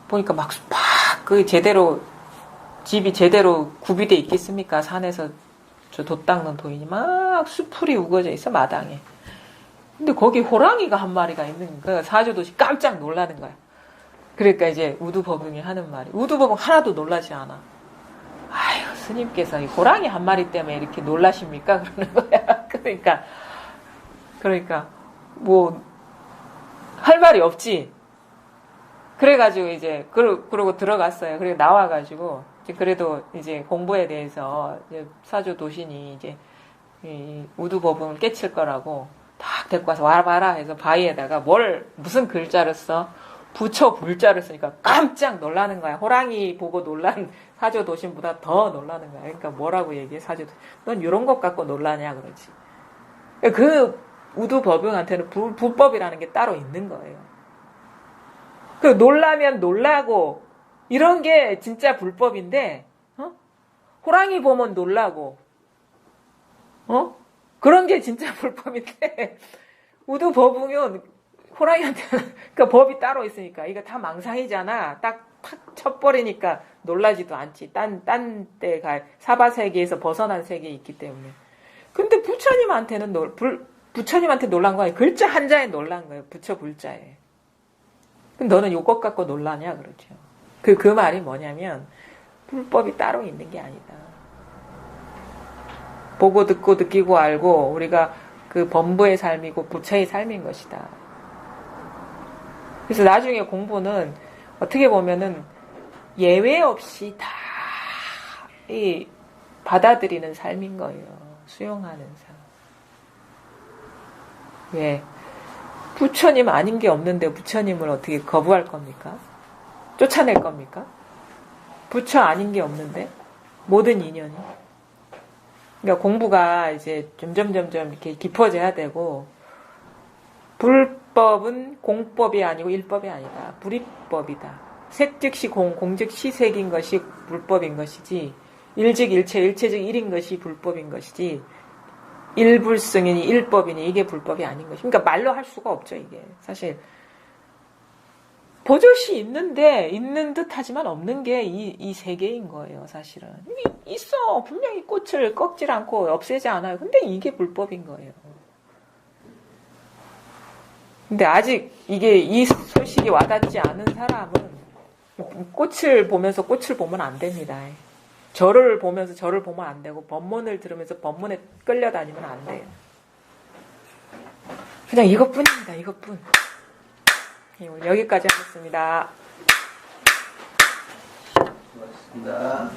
보니까 막 그 제대로 집이 제대로 구비돼 있겠습니까? 산에서 저 돛 닦는 도인이 막 수풀이 우거져 있어 마당에. 근데 거기 호랑이가 한 마리가 있는 거야. 사조도시 깜짝 놀라는 거야. 그러니까 이제 우두법용이 하는 말이 우두법용 하나도 놀라지 않아. 아유 스님께서 이 호랑이 한 마리 때문에 이렇게 놀라십니까? 그러는 거야. 그러니까 뭐 할 말이 없지. 그래가지고 이제 그러고 들어갔어요. 그리고 나와가지고 이제 그래도 이제 공부에 대해서 이제 사조 도신이 이제 이 우두법용을 깨칠 거라고 딱 데리고 와서 와봐라 해서 바위에다가 무슨 글자를 써? 부처 불자를 쓰니까 깜짝 놀라는 거야. 호랑이 보고 놀란 사조 도신보다 더 놀라는 거야. 그러니까 뭐라고 얘기해 사조 도신? 넌 이런 것 갖고 놀라냐 그러지. 그 우두법용한테는 불법이라는 게 따로 있는 거예요. 그 놀라면 놀라고 이런 게 진짜 불법인데 호랑이 보면 놀라고 그런 게 진짜 불법인데 우두법용은 호랑이한테는 그러니까 법이 따로 있으니까 이거 다 망상이잖아. 딱 쳐버리니까 놀라지도 않지. 딴 데 가 사바세계에서 벗어난 세계에 있기 때문에. 근데 부처님한테는 부처님한테 놀란 거 아니야. 글자 한자에 놀란 거예요. 부처 불자에. 그럼 너는 요것 갖고 놀라냐 그러죠. 그 말이 뭐냐면 불법이 따로 있는 게 아니다. 보고 듣고 느끼고 알고 우리가 그 범부의 삶이고 부처의 삶인 것이다. 그래서 나중에 공부는 어떻게 보면은 예외 없이 다 받아들이는 삶인 거예요. 수용하는 삶. 왜? 부처님 아닌 게 없는데 부처님을 어떻게 거부할 겁니까? 쫓아낼 겁니까? 부처 아닌 게 없는데 모든 인연이. 그러니까 공부가 이제 점점 이렇게 깊어져야 되고 불법은 공법이 아니고 일법이 아니다. 불이법이다. 색즉시 공, 공즉시 색인 것이 불법인 것이지 일즉 일체, 일체즉 일인 것이 불법인 것이지 일불승이니 일법이니 이게 불법이 아닌 것이. 그러니까 말로 할 수가 없죠 이게. 사실 버젓이 있는 듯 하지만 없는 게 이 세계인 거예요 사실은. 있어. 분명히 꽃을 꺾질 않고 없애지 않아요. 근데 이게 불법인 거예요. 근데 아직 이 소식이 와닿지 않은 사람은 꽃을 보면서 꽃을 보면 안 됩니다. 절을 보면서 절을 보면 안 되고 법문을 들으면서 법문에 끌려다니면 안 돼요. 그냥 이것뿐입니다. 이것뿐. 여기까지 하겠습니다. 고맙습니다.